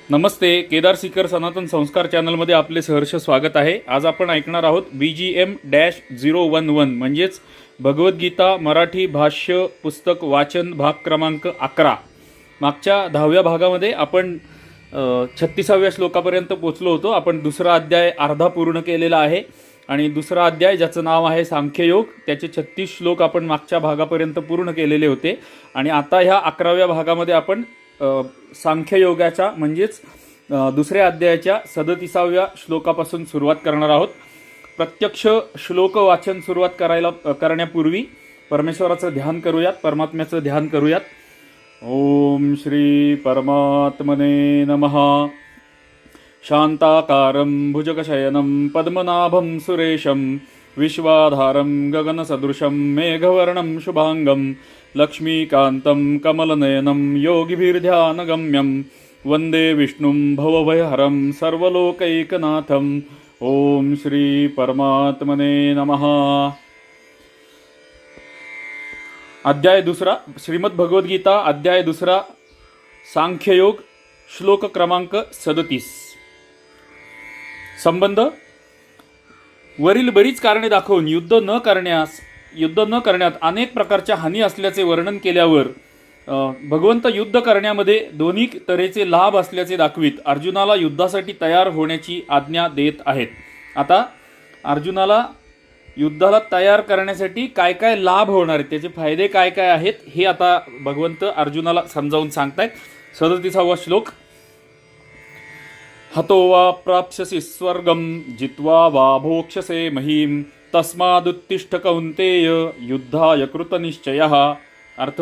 नमस्ते. केदार सीकर सनातन संस्कार चॅनलमध्ये आपले सहर्ष स्वागत आहे. आज आपण ऐकणार आहोत BGM-011 म्हणजेच भगवद्गीता मराठी भाष्य पुस्तक वाचन भाग क्रमांक 11. मागच्या 10व्या भागामध्ये आपण 36व्या श्लोकापर्यंत पोहोचलो होतो. आपण दुसरा अध्याय अर्धा पूर्ण केलेला आहे आणि दुसरा अध्याय ज्याचं नाव आहे सांख्ययोग, त्याचे 36 श्लोक आपण मागच्या भागापर्यंत पूर्ण केलेले होते आणि आता ह्या 11व्या भागामध्ये आपण सांख्ययोगाच्या म्हणजेच दुसऱ्या अध्यायाच्या 37व्या श्लोकापासून सुरुवात करणार आहोत. प्रत्यक्ष श्लोक वाचन सुरुवात करण्यापूर्वी परमेश्वराचं ध्यान करूयात, परमात्म्याचं ध्यान करूयात. ओम श्री परमात्मने नमः. शांताकारं भुजगशयनं पद्मनाभं सुरेशं विश्वाधारं गगनसदृशं मेघवर्णं शुभांगं लक्ष्मीकान्तं कमलनयनं योगिभिर्ध्यानगम्यं वन्दे विष्णुं भवभयहरं सर्वलोकैकनाथं. ओम श्री परमात्मने नमः. अध्याय दुसरा, श्रीमद भगवद्गीता अध्याय दुसरा, सांख्ययोग, श्लोक क्रमांक 37. संबंध. वरील बरीच कारणे दाखवून युद्ध न करण्यात अनेक प्रकारच्या हानी असल्याचे वर्णन केल्यावर भगवंत युद्ध करण्यामध्ये दोन्ही तऱ्हेचे लाभ असल्याचे दाखवित अर्जुनाला युद्धासाठी तयार होण्याची आज्ञा देत आहेत. आता अर्जुनाला युद्धाला तयार करण्यासाठी काय काय लाभ होणार आहेत, त्याचे फायदे काय काय आहेत हे आता भगवंत अर्जुनाला समजावून सांगतायत. 37वा श्लोक. हतो वा प्राप्स्यसि स्वर्गं जित्वा वा भोक्ष्यसे महीम तस्मादुत्तिष्ठ कौन्तेय युद्धाय कृतनिश्चयः. अर्थ,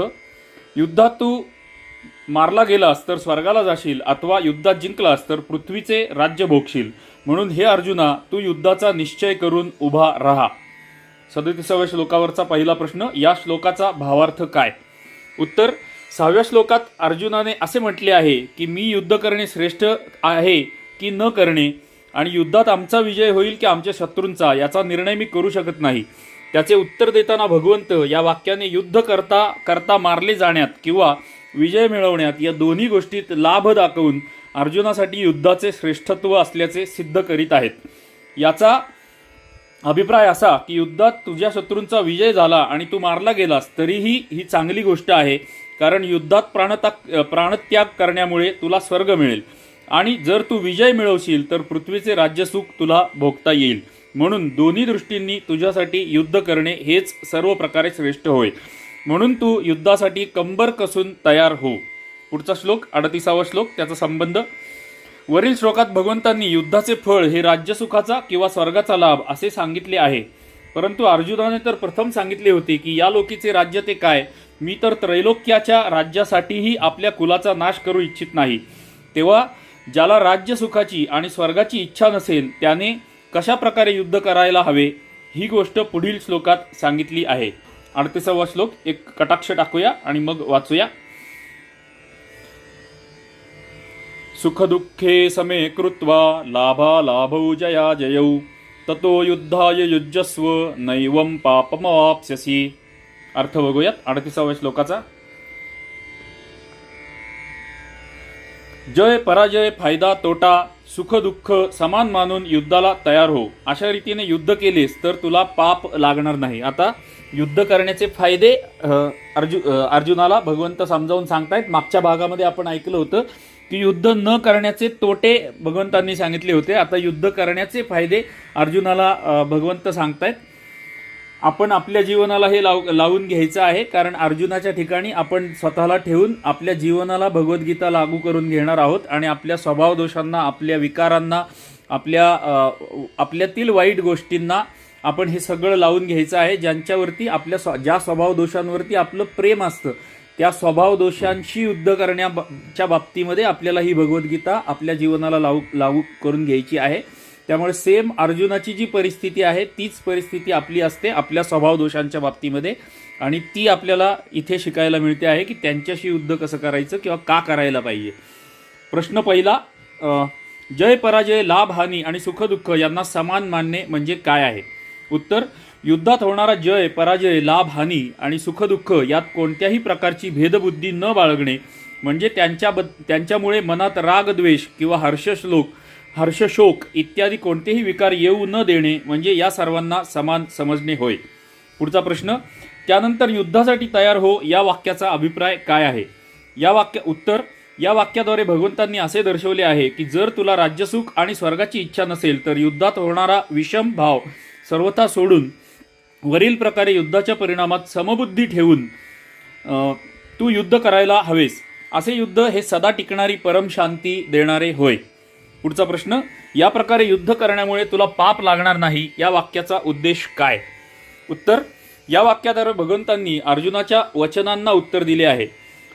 युद्धात तू मारला गेलास तर स्वर्गाला जाशील अथवा युद्धात जिंकलास तर पृथ्वीचे राज्य भोगशील. म्हणून हे अर्जुना, तू युद्धाचा निश्चय करून उभा राहा. 37व्या श्लोकावरचा पहिला प्रश्न. या श्लोकाचा भावार्थ काय? उत्तर. 6व्या श्लोकात अर्जुनाने असे म्हटले आहे की मी युद्ध करणे श्रेष्ठ आहे की न करणे, आणि युद्धात आमचा विजय होईल की आमच्या शत्रूंचा याचा निर्णय मी करू शकत नाही. त्याचे उत्तर देताना भगवंत या वाक्याने युद्ध करता करता मारले जाण्यात किंवा विजय मिळवण्यात या दोन्ही गोष्टीत लाभ दाखवून अर्जुनासाठी युद्धाचे श्रेष्ठत्व असल्याचे सिद्ध करीत आहेत. याचा अभिप्राय असा की युद्धात तुझ्या शत्रूंचा विजय झाला आणि तू मारला गेलास तरीही ही चांगली गोष्ट आहे, कारण युद्धात प्राणत्याग करण्यामुळे तुला स्वर्ग मिळेल आणि जर तू विजय मिळवशील तर पृथ्वीचे राज्यसुख तुला भोगता येईल. म्हणून दोन्ही दृष्टींनी तुझ्यासाठी युद्ध करणे हेच सर्व प्रकारे श्रेष्ठ होय. म्हणून तू युद्धासाठी कंबर कसून तयार हो. पुढचा श्लोक 38वा श्लोक, त्याचा संबंध. वरील श्लोकात भगवंतांनी युद्धाचे फळ हे राज्यसुखाचा किंवा स्वर्गाचा लाभ असे सांगितले आहे, परंतु अर्जुनाने तर प्रथम सांगितले होते की या लोकीचे राज्य ते काय, मी तर त्रैलोक्याच्या राज्यासाठीही आपल्या कुलाचा नाश करू इच्छित नाही. तेव्हा ज्याला राज्यसुखाची आणि स्वर्गाची इच्छा नसेल त्याने कशा प्रकारे युद्ध करायला हवे ही गोष्ट पुढील श्लोकात सांगितली आहे. 38वा श्लोक एक कटाक्ष टाकूया आणि मग वाचूया. सुखदुःखे समे कृत्वा लाभालाभौ जया जयौ ततो युद्धाय युज्यस्व नैवं पापमवाप्स्यसि. अर्थ बघूयात 38व्या श्लोकाचा. जय पराजय, फायदा तोटा, सुख दुःख समान मानून युद्धाला तयार हो. अशा रीतीने युद्ध केलेस तर तुला पाप लागणार नाही. आता युद्ध करण्याचे फायदे अर्जुनाला भगवंत समजावून सांगतायत. मागच्या भागामध्ये आपण ऐकलं होतं की युद्ध न करण्याचे तोटे भगवंतांनी सांगितले होते. आता युद्ध करण्याचे फायदे अर्जुनाला भगवंत सांगतायत. आपण आपल्या जीवनाला हे लावून घ्यायचं आहे, कारण अर्जुनाच्या ठिकाणी आपण स्वतःला ठेवून आपल्या जीवनाला भगवद्गीता लागू करून घेणार आहोत आणि आपल्या स्वभाव दोषांना, आपल्या विकारांना, आपल्यातील वाईट गोष्टींना आपण हे सगळं लावून घ्यायचं आहे. ज्यांच्यावरती ज्या स्वभाव दोषांवरती आपलं प्रेम असतं त्या स्वभाव दोषांशी युद्ध करण्याच्या बाबतीमध्ये आपल्याला ही भगवद्गीता आपल्या जीवनाला लागू करून घ्यायची आहे. त्यामुळे सेम अर्जुनाची जी परिस्थिती आहे तीच परिस्थिती आपली असते आपल्या स्वभाव दोषांच्या बाबतीमध्ये, आणि ती आपल्याला इथे शिकायला मिळते आहे की त्यांच्याशी युद्ध कसं करायचं किंवा का करायला पाहिजे. प्रश्न पहिला. जय पराजय, लाभ हानी आणि सुखदुःख यांना समान मानणे म्हणजे काय आहे? उत्तर. युद्धात होणारा जय पराजय, लाभ हानी आणि सुखदुःख यात कोणत्याही प्रकारची भेदबुद्धी न बाळगणे म्हणजे त्यांच्यामुळे मनात राग द्वेष किंवा हर्षशोक इत्यादी कोणतेही विकार येऊ न देणे म्हणजे या सर्वांना समान समजणे होय. पुढचा प्रश्न, त्यानंतर युद्धासाठी तयार हो या वाक्याचा अभिप्राय काय आहे? उत्तर, या वाक्याद्वारे भगवंतांनी असे दर्शवले आहे की जर तुला राज्यसुख आणि स्वर्गाची इच्छा नसेल तर युद्धात होणारा विषम भाव सर्वथा सोडून वरील प्रकारे युद्धाच्या परिणामात समबुद्धी ठेवून तू युद्ध करायला हवेस. असे युद्ध हे सदा टिकणारी परम शांती देणारे होय. पुढचा प्रश्न, या प्रकारे युद्ध करण्यामुळे तुला पाप लागणार नाही या वाक्याचा उद्देश काय? उत्तर, या वाक्याद्वारे भगवंतांनी अर्जुनाच्या वचनांना उत्तर दिले आहे.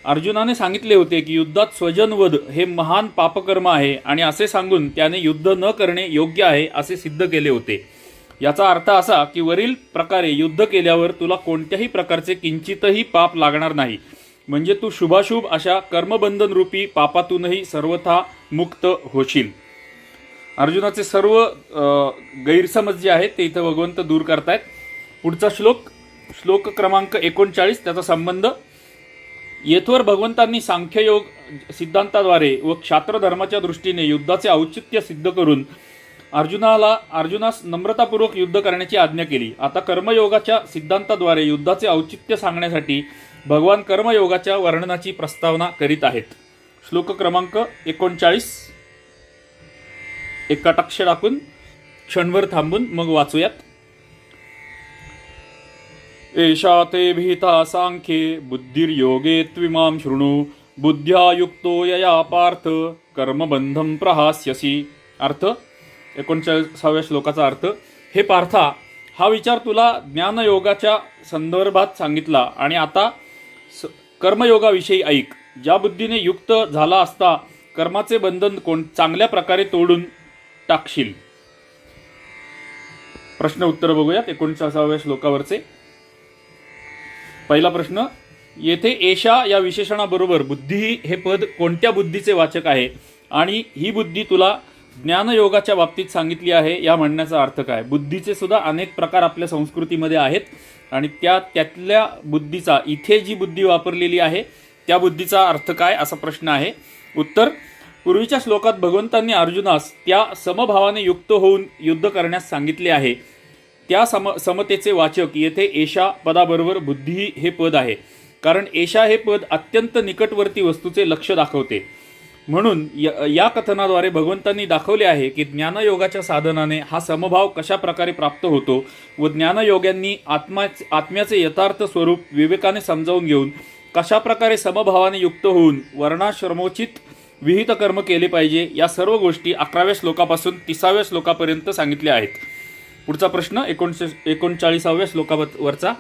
अर्जुनाने सांगितले होते की युद्धात स्वजनवध हे महान पापकर्म आहे आणि असे सांगून त्याने युद्ध न करणे योग्य आहे असे सिद्ध केले होते. याचा अर्थ असा की वरील प्रकारे युद्ध केल्यावर तुला कोणत्याही प्रकारचे किंचितही पाप लागणार नाही, म्हणजे तू शुभाशुभ अशा कर्मबंधन रूपी पापातूनही सर्वथा मुक्त होशील. अर्जुनाचे सर्व गैरसमज जे आहेत ते इथं भगवंत दूर करतायत. पुढचा श्लोक क्रमांक 39, त्याचा संबंध. येथवर भगवंतांनी सांख्ययोग सिद्धांताद्वारे व क्षात्र धर्माच्या दृष्टीने युद्धाचे औचित्य सिद्ध करून अर्जुनास नम्रतापूर्वक युद्ध करण्याची आज्ञा केली. आता कर्मयोगाच्या सिद्धांताद्वारे युद्धाचे औचित्य सांगण्यासाठी भगवान कर्मयोगाच्या वर्णनाची प्रस्तावना करीत आहेत. श्लोक क्रमांक 39 एक कटाक्ष टाकून क्षणभर थांबून मग वाचूयात. एषा ते भीता सांख्ये बुद्धिर्योगे त्विमां शृणु बुद्ध्या युक्तो यया पार्थ कर्मबंधम प्रहास्यसि. अर्थ, 39व्या श्लोकाचा अर्थ, हे पार्था, हा विचार तुला ज्ञानयोगाच्या संदर्भात सांगितला आणि आता कर्मयोगाविषयी ऐक. ज्या बुद्धीने युक्त झाला असता कर्माचे बंधन चांगल्या प्रकारे तोडून टाकशील. प्रश्न उत्तर बघूयात 39व्या श्लोकावरचे. पहिला प्रश्न, येथे एषा या विशेषणाबरोबर बुद्धी हे पद कोणत्या बुद्धीचे वाचक आहे आणि ही बुद्धी तुला ज्ञानयोगाच्या बाबतीत सांगितली आहे या म्हणण्याचा अर्थ काय? बुद्धीचे सुद्धा अनेक प्रकार आपल्या संस्कृतीमध्ये आहेत आणि त्यातल्या बुद्धीचा, इथे जी बुद्धी वापरलेली आहे त्या बुद्धीचा अर्थ काय असा प्रश्न आहे. उत्तर, पूर्वीच्या श्लोकात भगवंतांनी अर्जुनास त्या समभावाने युक्त होऊन युद्ध करण्यास सांगितले आहे. त्या समतेचे वाचक येथे एषा पदाबरोबर बुद्धी हे पद आहे, कारण एषा हे पद अत्यंत निकटवर्ती वस्तूचे लक्ष दाखवते. म्हणून या कथनाद्वारे भगवंतांनी दाखवले आहे की ज्ञानयोगाच्या साधनाने हा समभाव कशा प्रकारे प्राप्त होतो व ज्ञानयोग्यांनी आत्म्याचे यथार्थ स्वरूप विवेकाने समजावून घेऊन कशा प्रकारे समभावाने युक्त होऊन वर्णाश्रमोचित विहित कर्म केले पाहिजे या सर्व गोष्टी 11व्या श्लोकापासून 30व्या श्लोकापर्यंत सांगितल्या आहेत. पुढचा प्रश्न 39व्या श्लोकावरचा.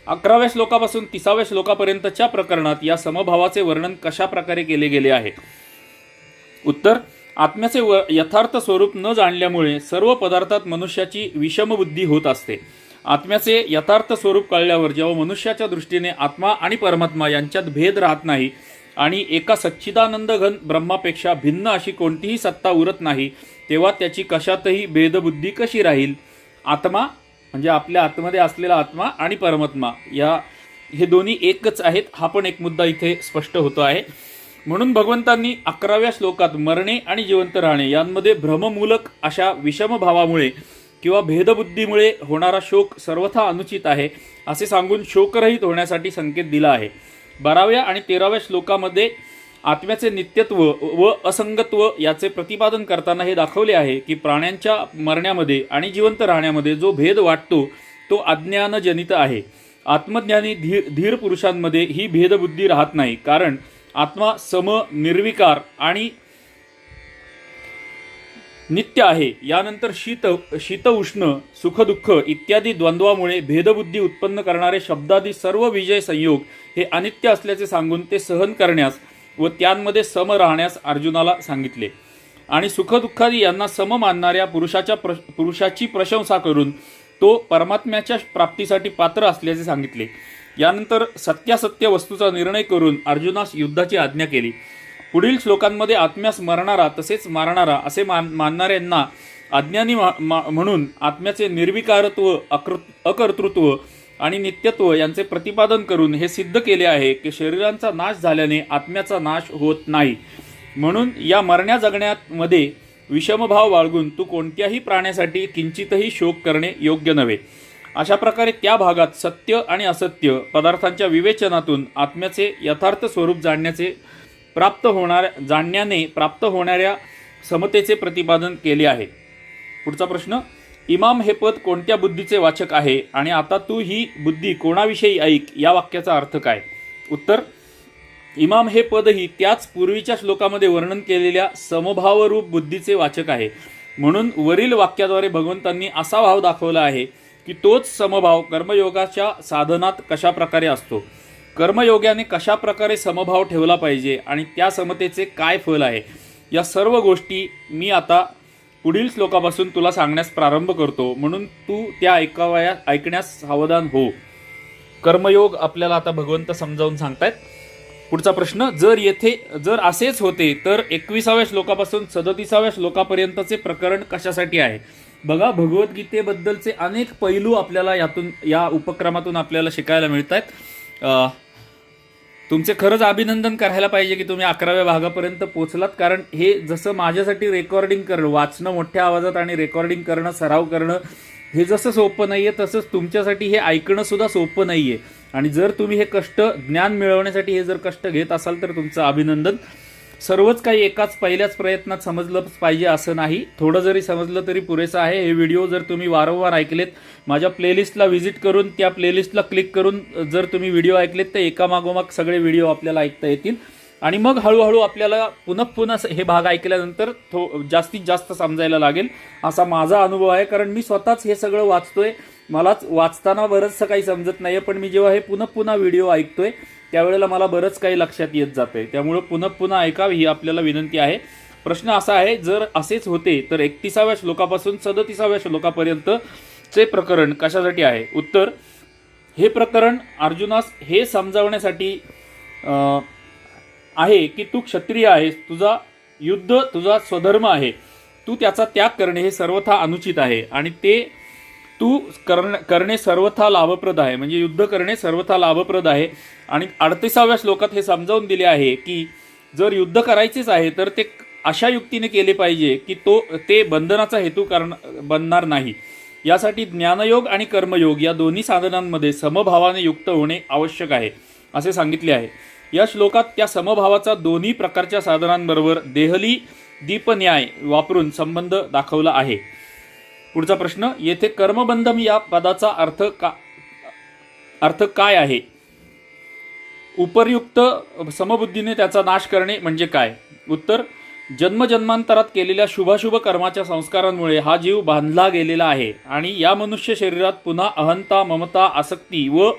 11व्या श्लोकापासून 30व्या श्लोकापर्यंतच्या प्रकरणात या समभावाचे वर्णन कशा प्रकारे केले गेले आहे? उत्तर, आत्म्याचे यथार्थ स्वरूप न जाणल्यामुळे सर्व पदार्थात मनुष्याची विषमबुद्धी होत असते. आत्म्याचे यथार्थ स्वरूप कळल्यावर जेव्हा मनुष्याच्या दृष्टीने आत्मा आणि परमात्मा यांच्यात भेद राहत नाही आणि एका सच्चिदानंद घन ब्रह्मापेक्षा भिन्न अशी कोणतीही सत्ता उरत नाही, तेव्हा त्याची कशातही भेदबुद्धी कशी राहील? आत्मा म्हणजे आपल्या आतमध्ये असलेला आत्मा आणि परमात्मा हे दोन्ही एकच आहेत, हा पण एक मुद्दा इथे स्पष्ट होतो आहे. म्हणून भगवंतांनी 11व्या श्लोकात मरणे आणि जिवंत राहणे यांमध्ये भ्रममूलक अशा विषमभावामुळे किंवा भेदबुद्धीमुळे होणारा शोक सर्वथा अनुचित आहे असे सांगून शोकरहित होण्यासाठी संकेत दिला आहे. 12व्या आणि 13व्या श्लोकामध्ये आत्म्याचे नित्यत्व व असंगत्व याचे प्रतिपादन करताना हे दाखवले आहे की प्राण्यांच्या मरण्यामध्ये आणि जिवंत राहण्यामध्ये जो भेद वाटतो तो अज्ञानजनित आहे. आत्मज्ञानी धीर पुरुषांमध्ये ही भेदबुद्धी राहत नाही, कारण आत्मा सम, निर्विकार आणि नित्य आहे. यानंतर शीत उष्ण, सुख दुःख इत्यादी द्वंद्वामुळे भेदबुद्धी उत्पन्न करणारे शब्दादी सर्व विजय संयोग हे अनित्य असल्याचे सांगून ते सहन करण्यास व त्यांमध्ये सम राहण्यास अर्जुनाला सांगितले. आणि सुखदुःखादी यांना सम मानणाऱ्या पुरुषाची प्रशंसा करून तो परमात्म्याच्या प्राप्तीसाठी पात्र असल्याचे सांगितले. यानंतर सत्यासत्य वस्तूचा निर्णय करून अर्जुनास युद्धाची आज्ञा केली. पुढील श्लोकांमध्ये आत्म्यास मरणारा तसेच मारणारा असे मानणाऱ्यांना अज्ञानी म्हणून आत्म्याचे निर्विकारत्व, अकर्तृत्व आणि नित्यत्व यांचे प्रतिपादन करून हे सिद्ध केले आहे की शरीरांचा नाश झाल्याने आत्म्याचा नाश होत नाही. म्हणून या मरण्या जगण्यामध्ये विषमभाव बाळगून तू कोणत्याही प्राण्यासाठी किंचितही शोक करणे योग्य नव्हे. अशा प्रकारे त्या भागात सत्य आणि असत्य पदार्थांच्या विवेचनातून आत्म्याचे यथार्थ स्वरूप जाणण्याने प्राप्त होणाऱ्या समतेचे प्रतिपादन केले आहे. पुढचा प्रश्न, इमाम हे पद कोणत्या बुद्धीचे वाचक आहे आणि आता तू ही बुद्धी कोणाविषयी ऐक या वाक्याचा अर्थ काय? उत्तर, इमाम हे पदही त्याच पूर्वीच्या श्लोकामध्ये वर्णन केलेल्या समभावरूप बुद्धीचे वाचक आहे. म्हणून वरील वाक्याद्वारे भगवंतांनी असा भाव दाखवला आहे की तोच समभाव कर्मयोगाच्या साधनात कशा प्रकारे असतो, कर्मयोगाने कशा प्रकारे समभाव ठेवला पाहिजे आणि त्या समतेचे काय फल आहे, या सर्व गोष्टी मी आता पुढील श्लोकापासून तुला सांगण्यास प्रारंभ करतो. म्हणून तू त्या ऐकण्यास सावधान हो. कर्मयोग आपल्याला आता भगवंत समजावून सांगतायत. पुढचा प्रश्न, जर असेच होते तर 21व्या श्लोकापासून 37व्या श्लोकापर्यंतचे प्रकरण कशासाठी आहे? बघा, भगवद्गीतेबद्दलचे अनेक पैलू आपल्याला या उपक्रमातून आपल्याला शिकायला मिळत आहेत. तुमचे खरंच अभिनंदन करायला पाहिजे की तुम्ही 11व्या भागापर्यंत पोहोचलात. कारण हे जसं माझ्यासाठी रेकॉर्डिंग करणं, वाचणं मोठ्या आवाजात आणि रेकॉर्डिंग करणं, सराव करणं हे जसं सोपं नाहीये, तसंच तुमच्यासाठी हे ऐकणं सुद्धा सोपं नाहीये. आणि जर तुम्ही हे कष्ट ज्ञान मिळवण्यासाठी हे जर कष्ट घेत असाल तर तुमचं अभिनंदन. सर्वच काही पहिल्याच प्रयत्नात समजलंच पाहिजे असं नाही. थोडं जरी समजलं तरी पुरेसं आहे. हे व्हिडिओ जर तुम्ही वारंवार ऐकलेत, माझ्या प्लेलिस्टला व्हिजिट करून त्या प्लेलिस्टला क्लिक करून जर तुम्ही व्हिडिओ ऐकलेत तर एकामागोमाग सगळे व्हिडिओ आपल्याला ऐकता येतील. आणि मग हळूहळू आपल्याला पुन्हा हे भाग ऐकल्यानंतर जास्तीत जास्त समजायला लागेल असा माझा अनुभव आहे. कारण मी स्वतःच हे सगळं वाचतोय. मलाच वाचताना बरंचसं काही समजत नाहीये, पण मी जेव्हा हे पुन्हा व्हिडिओ ऐकतोय त्यावेळेला मला बरंच काही लक्षात येत जातंय. त्यामुळे पुन्हा ऐकावी ही आपल्याला विनंती आहे. प्रश्न असा आहे, जर असेच होते तर 31व्या श्लोकापासून 37व्या श्लोकापर्यंतचे प्रकरण कशासाठी आहे? उत्तर, हे प्रकरण अर्जुनास हे समजावण्यासाठी आहे की तू क्षत्रिय आहेस, युद्ध तुझा स्वधर्म आहे, तू त्याचा त्याग करणे हे सर्वथा अनुचित आहे आणि ते तू करणे सर्वथा लाभप्रद आहे. म्हणजे युद्ध करणे सर्वथा लाभप्रद आहे. आणि 38व्या श्लोकात हे समजावून दिले आहे की जर युद्ध करायचेच आहे तर ते अशा युक्तीने केले पाहिजे की ते बंधनाचा हेतू बनणार नाही. यासाठी ज्ञानयोग आणि कर्मयोग या दोन्ही साधनांमध्ये समभावाने युक्त होणे आवश्यक आहे असे सांगितले आहे. या श्लोकात त्या समभावाचा दोन्ही प्रकारच्या साधनांबरोबर देहली दीपन्याय वापरून संबंध दाखवला आहे. पुढचा प्रश्न, येथे कर्मबंधम या पदाचा अर्थ काय आहे? उपर्युक्त समबुद्धीने त्याचा नाश करणे म्हणजे काय? उत्तर, जन्मजन्मांतरात केलेल्या शुभाशुभ कर्माच्या संस्कारांमुळे हा जीव बांधला गेलेला आहे आणि या मनुष्य शरीरात पुन्हा अहंता, ममता, आसक्ती व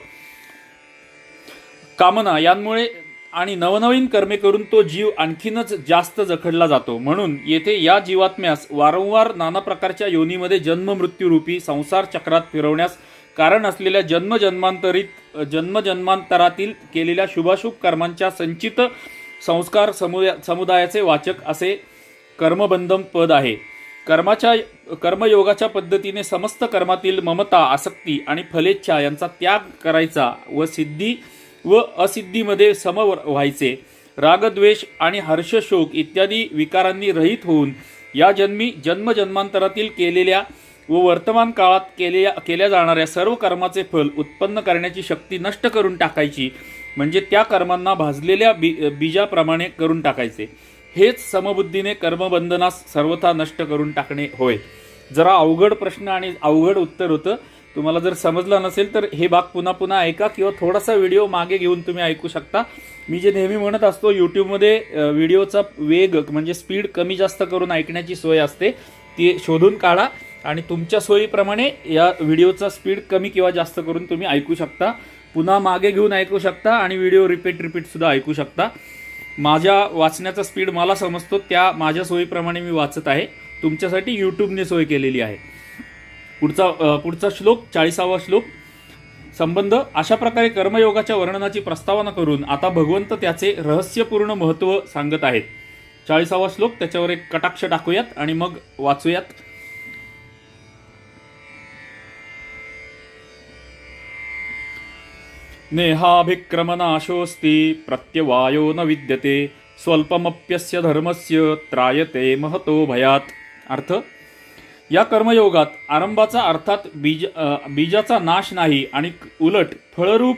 कामना यांमुळे आणि नवनवीन कर्मे करून तो जीव आणखीनच जास्त जखडला जातो. म्हणून येथे या जीवात्म्यास वारंवार नाना प्रकारच्या योनीमध्ये जन्ममृत्यूरूपी संसार चक्रात फिरवण्यास कारण असलेल्या जन्मजन्मांतरातील केलेल्या शुभाशुभ कर्मांच्या संचित संस्कार समुदायाचे वाचक असे कर्मबंधम पद आहे. कर्मयोगाच्या पद्धतीने समस्त कर्मातील ममता, आसक्ती आणि फलेच्छा यांचा त्याग करायचा व सिद्धी व असिद्धीमध्ये सम व्हायचे. रागद्वेष आणि हर्षशोक इत्यादी विकारांनी रहित होऊन या जन्मजन्मांतरातील केलेल्या व वर्तमान काळात केल्या जाणाऱ्या सर्व कर्माचे फल उत्पन्न करण्याची शक्ती नष्ट करून टाकायची. म्हणजे त्या कर्मांना भाजलेल्या बीजाप्रमाणे करून टाकायचे. हेच समबुद्धीने कर्मबंधनास सर्वथा नष्ट करून टाकणे होय. जरा अवघड प्रश्न आणि अवघड उत्तर होतं. तुम्हाला जर समजलं नसेल तर हे भाग पुन्हा ऐका किंवा थोडासा व्हिडिओ मागे घेऊन तुम्ही ऐकू शकता. मी जे नेहमी म्हणत असतो, यूट्यूबमध्ये व्हिडिओचा वेग म्हणजे स्पीड कमी जास्त करून ऐकण्याची सोय असते, ती शोधून काढा आणि तुमच्या सोयीप्रमाणे या व्हिडिओचा स्पीड कमी किंवा जास्त करून तुम्ही ऐकू शकता. पुन्हा मागे घेऊन ऐकू शकता आणि व्हिडिओ रिपीट सुद्धा ऐकू शकता. माझ्या वाचण्याचा स्पीड मला समजतो, त्या माझ्या सोयीप्रमाणे मी वाचत आहे. तुमच्यासाठी यूट्यूबने सोय केलेली आहे. पुढचा श्लोक 40वा श्लोक. संबंध. अशा प्रकारे कर्मयोगाच्या वर्णनाची प्रस्तावना करून आता भगवंत त्याचे रहस्यपूर्ण महत्त्व सांगत आहेत. 40वा श्लोक, त्याच्यावर एक कटाक्ष टाकूयात आणि मग वाचूयात. नेहाभिक्रमनाशोऽस्ति प्रत्यवायो न विद्यते स्वल्पमप्यस्य धर्मस्य त्रायते महतो भयात. अर्थ, या कर्मयोगात आरंभाचा अर्थात बीजाचा नाश नाही आणि उलट फळरूप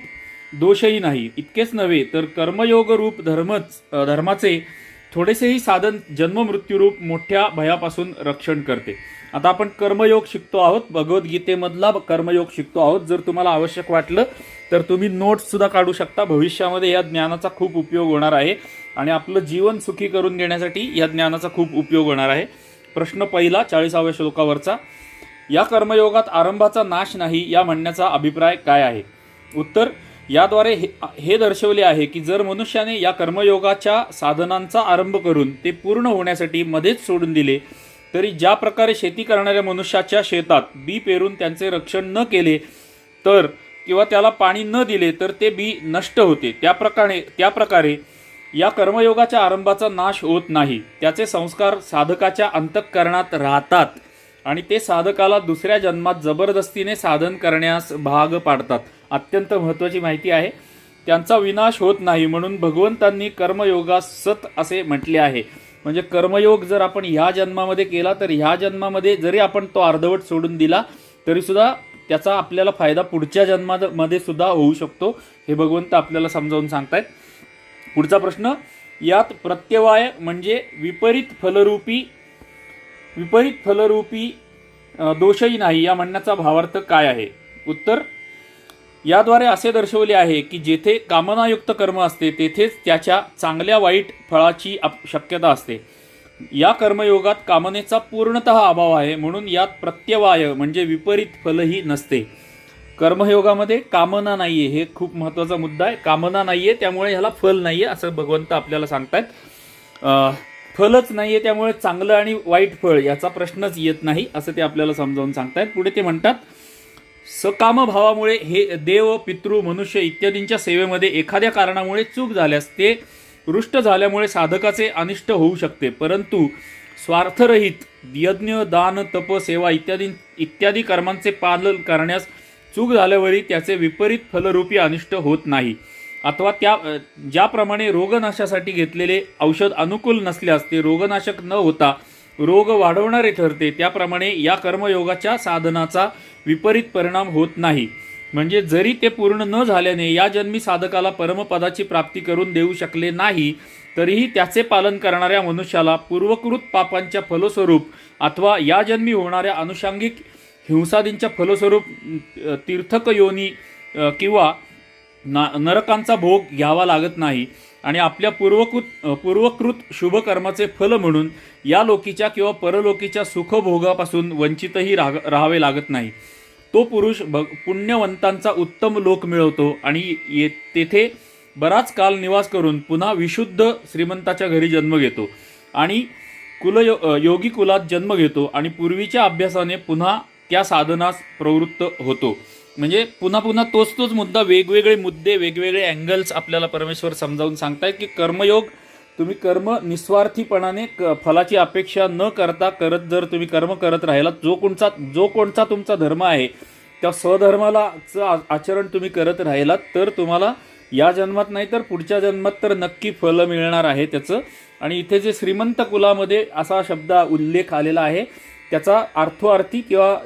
दोषही नाही. इतकेच नव्हे तर कर्मयोग रूप धर्माचे थोडेसेही साधन जन्ममृत्यूरूप मोठ्या भयापासून रक्षण करते. आता आपण कर्मयोग शिकतो आहोत, भगवद्गीतेमधला कर्मयोग शिकतो आहोत. जर तुम्हाला आवश्यक वाटलं तर तुम्ही नोट्स सुद्धा काढू शकता. भविष्यामध्ये या ज्ञानाचा खूप उपयोग होणार आहे आणि आपलं जीवन सुखी करून घेण्यासाठी या ज्ञानाचा खूप उपयोग होणार आहे. प्रश्न पहिला 40व्या श्लोकावरचा, या कर्मयोगात आरंभाचा नाश नाही या म्हणण्याचा अभिप्राय काय आहे? उत्तर, याद्वारे हे दर्शवले आहे की जर मनुष्याने या कर्मयोगाच्या साधनांचा आरंभ करून ते पूर्ण होण्यासाठी मध्येच सोडून दिले तरी ज्या प्रकारे शेती करणाऱ्या मनुष्याच्या शेतात बी पेरून त्यांचे रक्षण न केले तर किंवा त्याला पाणी न दिले तर ते बी नष्ट होते, त्याप्रकारे या कर्मयोगाच्या आरंभाचा नाश होत नाही. त्याचे संस्कार साधकाच्या अंतःकरणात राहतात आणि ते साधकाला दुसऱ्या जन्मात जबरदस्तीने साधन करण्यास भाग पाडतात. अत्यंत महत्त्वाची माहिती आहे. त्यांचा विनाश होत नाही म्हणून भगवंतांनी कर्मयोगास सत असे म्हटले आहे. म्हणजे कर्मयोग जर आपण ह्या जन्मामध्ये केला तर ह्या जन्मामध्ये जरी आपण तो अर्धवट सोडून दिला तरी सुद्धा त्याचा आपल्याला फायदा पुढच्या जन्मामध्ये सुद्धा होऊ शकतो. हे भगवंत आपल्याला समजावून सांगतायत. पुढचा प्रश्न, यात प्रत्यवाय म्हणजे विपरीत फलरूपी दोषही नाही या म्हणण्याचा भावार्थ काय आहे? उत्तर, याद्वारे असे दर्शवले आहे की जेथे कामनायुक्त कर्म असते तेथेच त्याच्या चांगल्या वाईट फळाची शक्यता असते. या कर्मयोगात कामनेचा पूर्णतः अभाव आहे म्हणून यात प्रत्यवाय म्हणजे विपरीत फलही नसते. कर्मयोगामध्ये कामना नाहीये, हे खूप महत्त्वाचा मुद्दा आहे. कामना नाहीये त्यामुळे ह्याला फल नाहीये असं भगवंत आपल्याला सांगतायत. फलच नाहीये त्यामुळे चांगलं आणि वाईट फळ याचा प्रश्नच येत नाही असं ते आपल्याला समजावून सांगतायत. पुढे ते म्हणतात, सकाम भावामुळे हे देव, पितृ, मनुष्य इत्यादींच्या सेवेमध्ये एखाद्या कारणामुळे चूक झाल्यास ते रुष्ट झाल्यामुळे साधकाचे अनिष्ट होऊ शकते. परंतु स्वार्थरहित यज्ञ, दान, तप, सेवा इत्यादी कर्मांचे पालन करण्यास चूक झाल्यावरही त्याचे विपरीत फलरूपी अनिष्ट होत नाही. अथवा ज्याप्रमाणे रोगनाशासाठी घेतलेले औषध अनुकूल नसल्यास ते रोगनाशक न होता रोग वाढवणारे ठरते त्याप्रमाणे या कर्मयोगाच्या साधनाचा विपरीत परिणाम होत नाही. म्हणजे जरी ते पूर्ण न झाल्याने या जन्मी साधकाला परमपदाची प्राप्ती करून देऊ शकले नाही तरीही त्याचे पालन करणाऱ्या मनुष्याला पूर्वकृत पापांच्या फलस्वरूप अथवा या जन्मी होणाऱ्या अनुषंगिक हिंसादींच्या फलस्वरूप तीर्थक योनी किंवा नरकांचा भोग घ्यावा लागत नाही आणि आपल्या पूर्वकृत शुभकर्माचे फल म्हणून या लोकीच्या किंवा परलोकीच्या सुखभोगापासून वंचितही राहावे लागत नाही. तो पुरुष पुण्यवंतांचा उत्तम लोक मिळवतो आणि तेथे बराच काल निवास करून पुन्हा विशुद्ध श्रीमंताच्या घरी जन्म घेतो आणि योगी कुलात जन्म घेतो आणि पूर्वीच्या अभ्यासाने पुन्हा त्या साधनास प्रवृत्त होतो. म्हणजे पुन्हा तोच मुद्दा, वेगवेगळे मुद्दे, वेगवेगळे अँगल्स आपल्याला परमेश्वर समजावून सांगतायत की कर्मयोग, तुम्ही कर्म निस्वार्थीपणाने फलाची अपेक्षा न करत जर तुम्ही कर्म करत राहिलात, जो कोणचा तुमचा धर्म आहे त्या स्वधर्मालाचं आचरण तुम्ही करत राहिलात तर तुम्हाला या जन्मात नाही तर पुढच्या जन्मात तर नक्की फल मिळणार आहे त्याचं. आणि इथे जे श्रीमंत कुलामध्ये असा शब्द उल्लेख आलेला आहे त्याचा अर्थार्थी किंवा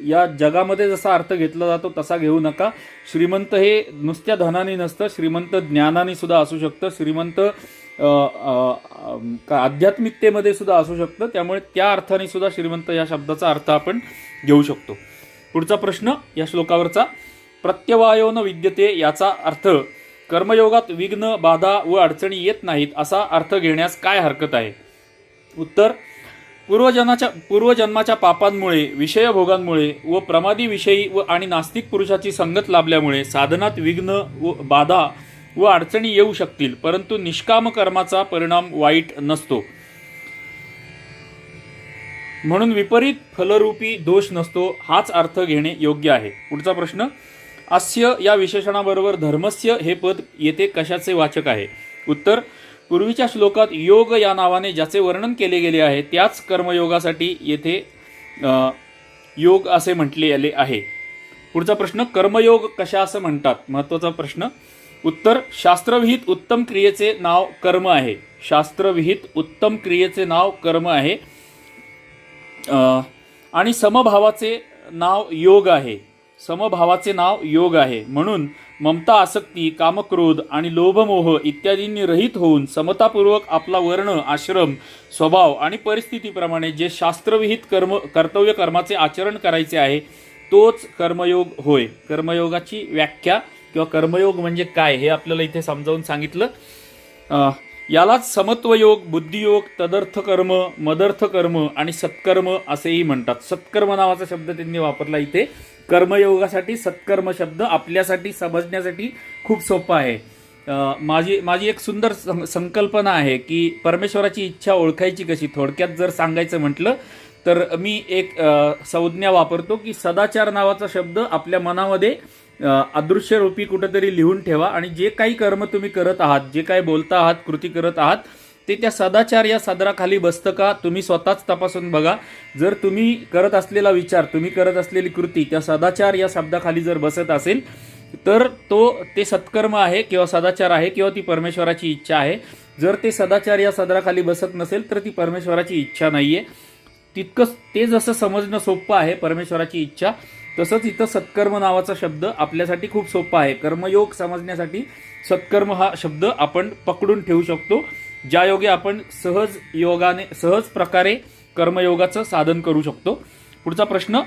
या जगामध्ये जसा अर्थ घेतला जातो तसा घेऊ नका. श्रीमंत हे नुसत्या धनाने नसतं, श्रीमंत ज्ञानाने सुद्धा असू शकतं, श्रीमंत आध्यात्मिकतेमध्ये सुद्धा असू शकतं. त्यामुळे त्या अर्थाने सुद्धा श्रीमंत या शब्दाचा अर्थ आपण घेऊ शकतो. पुढचा प्रश्न या श्लोकावरचा, प्रत्यवायो न विद्यते याचा अर्थ कर्मयोगात विघ्न, बाधा व अडचणी येत नाहीत असा अर्थ घेण्यास काय हरकत आहे? उत्तर, पूर्वजन्माच्या पापांमुळे, विषयभोगांमुळे व प्रमादी विषयी आणि नास्तिक पुरुषाची संगत लाभल्यामुळे साधनात विघ्न व बाधा व अडचणी येऊ शकतील परंतु निष्काम कर्माचा परिणाम वाईट नसतो. म्हणून विपरीत फलरूपी दोष नसतो हाच अर्थ घेणे योग्य आहे. पुढचा प्रश्न, अस्य या विशेषणाबरोबर धर्मस्य हे पद येथे कशाचे वाचक आहे? उत्तर, पूर्वीच्या श्लोकात योग या नावाने ज्याचे वर्णन केले गेले आहे त्याच कर्मयोगासाठी येथे योग असे म्हटले आहे. पुढचा प्रश्न, कर्मयोग कशास म्हणतात? महत्त्वाचा प्रश्न. उत्तर, शास्त्रविहित उत्तम क्रियेचे नाव कर्म आहे. शास्त्रविहित उत्तम क्रियेचे नाव कर्म आहे. आणि समभावाचे नाव योग आहे. समभावाचे नाव योग आहे. म्हणून ममता, आसक्ती, कामक्रोध आणि लोभमोह इत्यादींनी रहित होऊन समतापूर्वक आपला वर्ण, आश्रम, स्वभाव आणि परिस्थितीप्रमाणे जे शास्त्रविहित कर्तव्य कर्माचे आचरण करायचे आहे तोच कर्मयोग होय. कर्मयोगाची व्याख्या किंवा कर्मयोग म्हणजे काय हे आपल्याला इथे समजावून सांगितलं. यालाच समत्वयोग, बुद्धियोग, तदर्थ कर्म, मदर्थ कर्म आणि सत्कर्म असेही म्हणतात. सत्कर्म नावाचा शब्द त्यांनी वापरला इथे. कर्मयोगासाठी सत्कर्म शब्द आपल्यासाठी समजण्यासाठी खूप सोपा आहे. माझी एक सुंदर संकल्पना आहे की परमेश्वराची इच्छा ओळखायची कशी. थोडक्यात जर सांगायचं म्हटलं तर मी एक संज्ञा वापरतो की सदाचार नावाचा शब्द आपल्या मनामध्ये अदृश्य रूपी कुठेतरी लिहून ठेवा आणि जे काही कर्म तुम्ही करत आहात, जे काही बोलता आहात, कृती करत आहात ते त्या सदाचार या सदराखाली बसतं का तुम्ही स्वतःच तपासून बघा. जर तुम्ही करत असलेला विचार, तुम्ही करत असलेली कृती त्या सदाचार या शब्दाखाली जर बसत असेल तर ते सत्कर्म आहे किंवा सदाचार आहे किंवा ती परमेश्वराची इच्छा आहे. जर ते सदाचार या सदराखाली बसत नसेल तर ती परमेश्वराची इच्छा नाहीये. तितकंच ते जसं समजणं सोपं आहे परमेश्वराची इच्छा, तसंच इथं सत्कर्म नावाचा शब्द आपल्यासाठी खूप सोपा आहे. कर्मयोग समजण्यासाठी सत्कर्म हा शब्द आपण पकडून ठेवू शकतो, ज्या योगे आपण सहज प्रकारे कर्मयोगाचं साधन करू शकतो. पुढचा प्रश्न,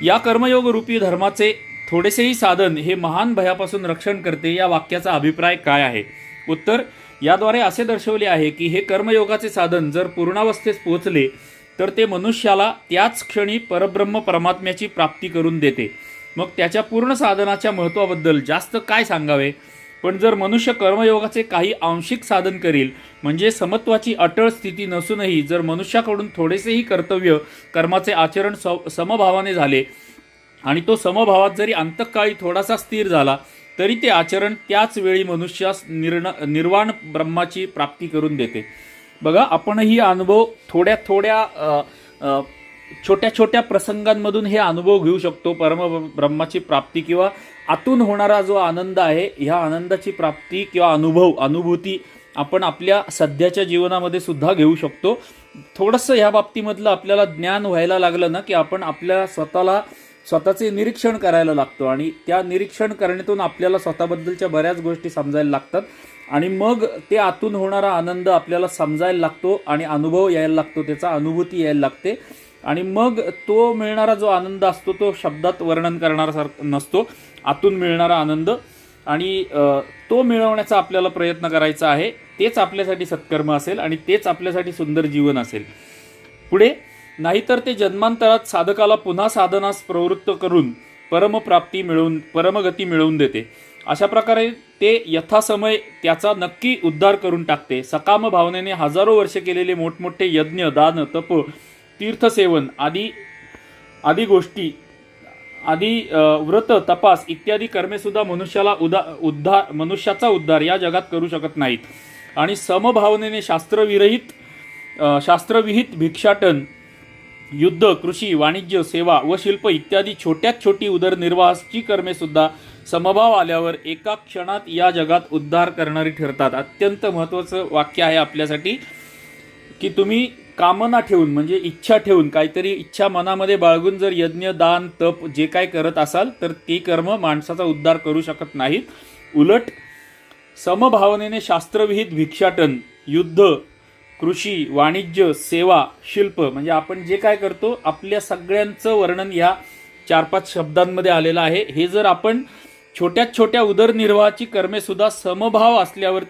या कर्मयोग रूपी धर्माचे थोडेसेही साधन हे महान भयापासून रक्षण करते, या वाक्याचा अभिप्राय काय आहे? उत्तर, याद्वारे असे दर्शवले आहे की हे कर्मयोगाचे साधन जर पूर्णावस्थेस पोहोचले तर ते मनुष्याला त्याच क्षणी परब्रह्म परमात्म्याची प्राप्ती करून देते. मग त्याच्या पूर्ण साधनाच्या महत्त्वाबद्दल जास्त काय सांगावे. पण जर मनुष्य कर्मयोगाचे काही आंशिक साधन करील, म्हणजे समत्वाची अटळ स्थिती नसूनही जर मनुष्याकडून थोडेसेही कर्तव्य कर्माचे आचरण समभावाने झाले आणि तो समभावात जरी अंतकाळी थोडासा स्थिर झाला तरी ते आचरण त्याच वेळी मनुष्यास निर्वाण ब्रह्माची प्राप्ती करून देते. बघा, आपणही अनुभव थोड्या छोट्या प्रसंगांमधून हे अनुभव घेऊ शकतो. ब्रह्माची प्राप्ती किंवा आतून होणारा जो आनंद आहे, ह्या आनंदाची प्राप्ती किंवा अनुभूती आपण आपल्या सध्याच्या जीवनामध्ये सुद्धा घेऊ शकतो. थोडंसं ह्या बाबतीमधलं आपल्याला ज्ञान व्हायला लागलं ना की आपण आपल्या स्वतःचे निरीक्षण करायला लागतो आणि त्या निरीक्षण करण्यातून आपल्याला स्वतःबद्दलच्या बऱ्याच गोष्टी समजायला लागतात आणि मग ते आतून होणारा आनंद आपल्याला समजायला लागतो आणि अनुभव यायला लागतो, त्याचा अनुभूती यायला लागते आणि मग तो मिळणारा जो आनंद असतो तो शब्दात वर्णन करणारा नसतो. आतून मिळणारा आनंद आणि तो मिळवण्याचा आपल्याला प्रयत्न करायचा आहे. तेच आपल्यासाठी सत्कर्म असेल आणि तेच आपल्यासाठी सुंदर जीवन असेल. पुढे, नाहीतर ते जन्मांतरात साधकाला पुन्हा साधनास प्रवृत्त करून परमगती मिळवून देते. अशा प्रकारे ते यथासमय त्याचा नक्की उद्धार करून टाकते. सकाम भावनेने हजारो वर्षे केलेले मोठमोठे यज्ञ, दान, तप, तीर्थसेवन आदी गोष्टी व्रत, तपास इत्यादी कर्मे सुद्धा मनुष्याचा उद्धार या जगात करू शकत नाहीत. आणि समभावनेने शास्त्रविहित भिक्षाटन, युद्ध, कृषी, वाणिज्य, सेवा व शिल्प इत्यादी छोट्यात छोटी उदरनिर्वाहाची कर्मे सुद्धा समभाव आल्यावर एका क्षणात या जगात उद्धार करणारी ठरतात. अत्यंत महत्त्वाचं वाक्य आहे आपल्यासाठी की तुम्ही कामना ठेवून, म्हणजे इच्छा ठेवून, काहीतरी इच्छा मनामध्ये बाळगून जर यज्ञ, दान, तप जे काय करत असाल तर ती कर्म माणसाचा उद्धार करू शकत नाहीत. उलट समभावनेने शास्त्रविहित भिक्षाटन, युद्ध, कृषी, वाणिज्य, सेवा, शिल्प म्हणजे आपण जे काय करतो आपल्या सगळ्यांचं वर्णन ह्या 4-5 शब्दांमध्ये आलेलं आहे. हे जर आपण छोट्या उदरनिर्वाहाची कर्मे सुद्धा समभाव असल्यावर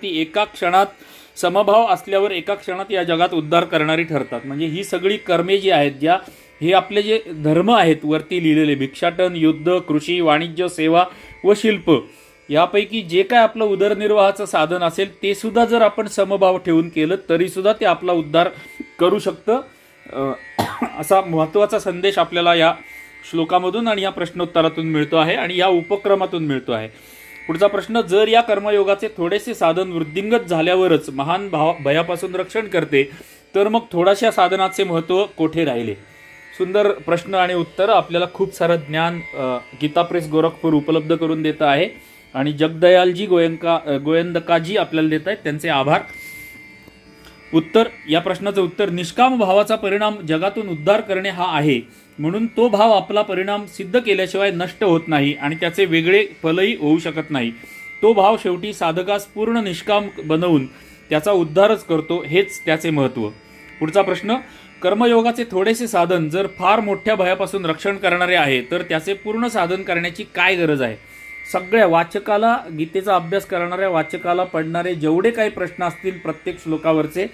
एका क्षणात या जगात उद्धार करणारी ठरतात. म्हणजे ही सगळी कर्मे जी आहेत, हे आपले जे धर्म आहेत वरती लिहिलेले, भिक्षाटन, युद्ध, कृषी, वाणिज्य, सेवा व शिल्प, यापैकी जे काय आपलं उदरनिर्वाहाचं साधन असेल ते सुद्धा जर आपण समभाव ठेवून केलं तरी सुद्धा ते आपला उद्धार करू शकतं. असा महत्त्वाचा संदेश आपल्याला या श्लोकामधून आणि या प्रश्नोत्तरातून मिळतो आहे आणि या उपक्रमातून मिळतो आहे. पुढचा प्रश्न, जर या कर्मयोगाचे थोडेसे साधन वृद्धिंगत झाल्यावरच महान भयापासून रक्षण करते तर मग थोड्याशा साधनाचे महत्त्व कोठे राहिले. सुंदर प्रश्न आणि उत्तर आपल्याला खूप सारं ज्ञान गीता प्रेस गोरखपूर उपलब्ध करून देत आहे आणि जगदयालजी गोयंदकाजी आपल्याला देत आहेत, त्यांचे आभार. उत्तर, या प्रश्नाचं उत्तर, निष्काम भावाचा परिणाम जगातून उद्धार करणे हा आहे, म्हणून तो भाव आपला परिणाम सिद्ध केल्याशिवाय नष्ट होत नाही आणि त्याचे वेगळे फलही होऊ शकत नाही. तो भाव शेवटी साधकास पूर्ण निष्काम बनवून त्याचा उद्धारच करतो, हेच त्याचे महत्त्व. पुढचा प्रश्न, कर्मयोगाचे थोडेसे साधन जर फार मोठ्या भयापासून रक्षण करणारे आहे तर त्याचे पूर्ण साधन करण्याची काय गरज आहे? सगळ्या वाचकाला, गीतेचा अभ्यास करणाऱ्या वाचकाला पडणारे जेवढे काही प्रश्न असतील प्रत्येक श्लोकावरचे,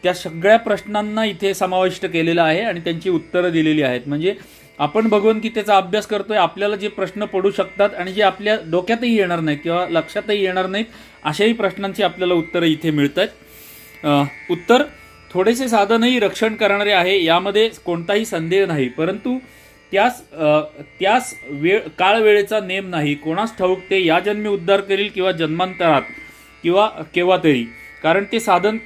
त्या सगळ्या प्रश्नांना इथे समाविष्ट केलेलं आहे आणि त्यांची उत्तरं दिलेली आहेत. म्हणजे आपण भगवद्गीतेचा अभ्यास करतोय, आपल्याला जे प्रश्न पडू शकतात आणि जे आपल्या डोक्यातही येणार नाहीत किंवा लक्षातही येणार नाहीत अशाही प्रश्नांची आपल्याला उत्तरं इथे मिळत आहेत. उत्तर, थोडेसे साधनही रक्षण करणारे आहे यामध्ये कोणताही संदेह नाही, परंतु त्यास काळवेळेचा नेम नाही. कोणास ठाऊक ते या जन्मी उद्धार करील किंवा जन्मांतरात किंवा केव्हा तरी, कारण ते साधन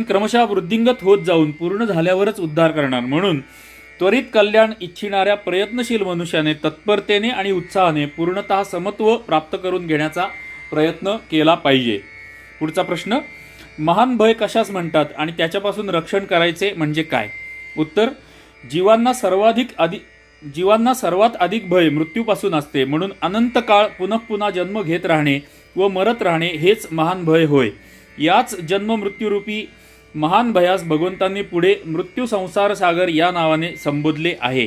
क्रमशः वृद्धिंगत होत जाऊन पूर्ण झाल्यावरच उद्धार करणार. म्हणून त्वरित कल्याण इच्छिणाऱ्या प्रयत्नशील मनुष्याने तत्परतेने आणि उत्साहाने पूर्णतः समत्व प्राप्त करून घेण्याचा प्रयत्न केला पाहिजे. पुढचा प्रश्न, महान भय कशास म्हणतात आणि त्याच्यापासून रक्षण करायचे म्हणजे काय? उत्तर, जीवांना सर्वात अधिक भय मृत्यूपासून असते, म्हणून अनंत काळ पुनः पुन्हा जन्म घेत राहणे व मरत राहणे हेच महान भय होय. याच जन्म मृत्यूरूपी महान भयास भगवंतांनी पुढे मृत्यू संसार सागर या नावाने संबोधले आहे.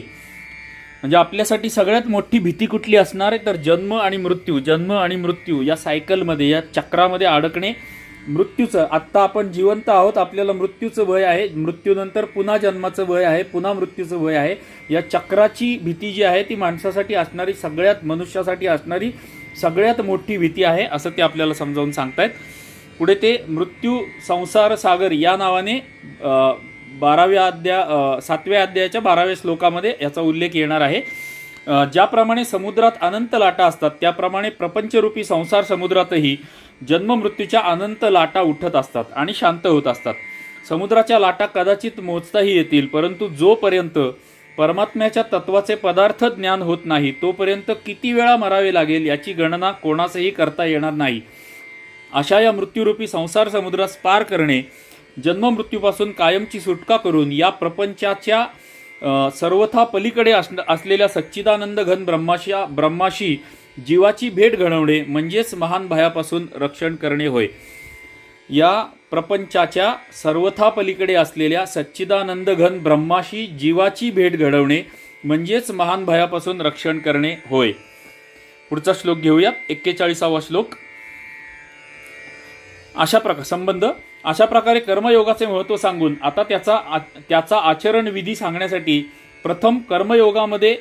म्हणजे आपल्यासाठी सगळ्यात मोठी भीती कुठली असणार आहे तर जन्म आणि मृत्यू या सायकलमध्ये, या चक्रामध्ये अडकणे, मृत्यूचं. आत्ता आपण जिवंत आहोत, आपल्याला मृत्यूचं भय आहे, मृत्यूनंतर पुन्हा जन्माचं भय आहे, पुन्हा मृत्यूचं भय आहे. या चक्राची भीती जी आहे ती माणसासाठी असणारी, मनुष्यासाठी असणारी सगळ्यात मोठी भीती आहे असं ते आपल्याला समजावून सांगतायत. पुढे ते मृत्यू संसार सागर या नावाने 7व्या अध्यायाच्या 12व्या श्लोकामध्ये याचा उल्लेख येणार आहे. ज्याप्रमाणे समुद्रात अनंत लाटा असतात त्याप्रमाणे प्रपंचरूपी संसार समुद्रातही जन्ममृत्यूच्या अनंत लाटा उठत असतात आणि शांत होत असतात. समुद्राच्या लाटा कदाचित मोजताही येतील, परंतु जोपर्यंत परमात्म्याच्या तत्वाचे पदार्थ ज्ञान होत नाही तोपर्यंत किती वेळा मरावे लागेल याची गणना कोणासही करता येणार नाही. अशा या मृत्यूरूपी संसार समुद्रास पार करणे, जन्ममृत्यूपासून कायमची सुटका करून या प्रपंचाच्या सर्वथा पलीकडे असलेल्या सच्चिदानंद घन ब्रह्माशी जीवाची भेट घडवणे म्हणजेच महान भयापासून रक्षण करणे होय. या प्रपंचाच्या सर्वथा पलीकडे असलेल्या सच्चिदानंद घन ब्रह्माशी जीवाची भेट घडवणे म्हणजेच महान भयापासून रक्षण करणे होय. पुढचा श्लोक घेऊयात, 41वा श्लोक. अशा प्रकारे कर्मयोगाचे महत्त्व सांगून आता त्याचा आचरण विधी सांगण्यासाठी प्रथम कर्मयोगामध्ये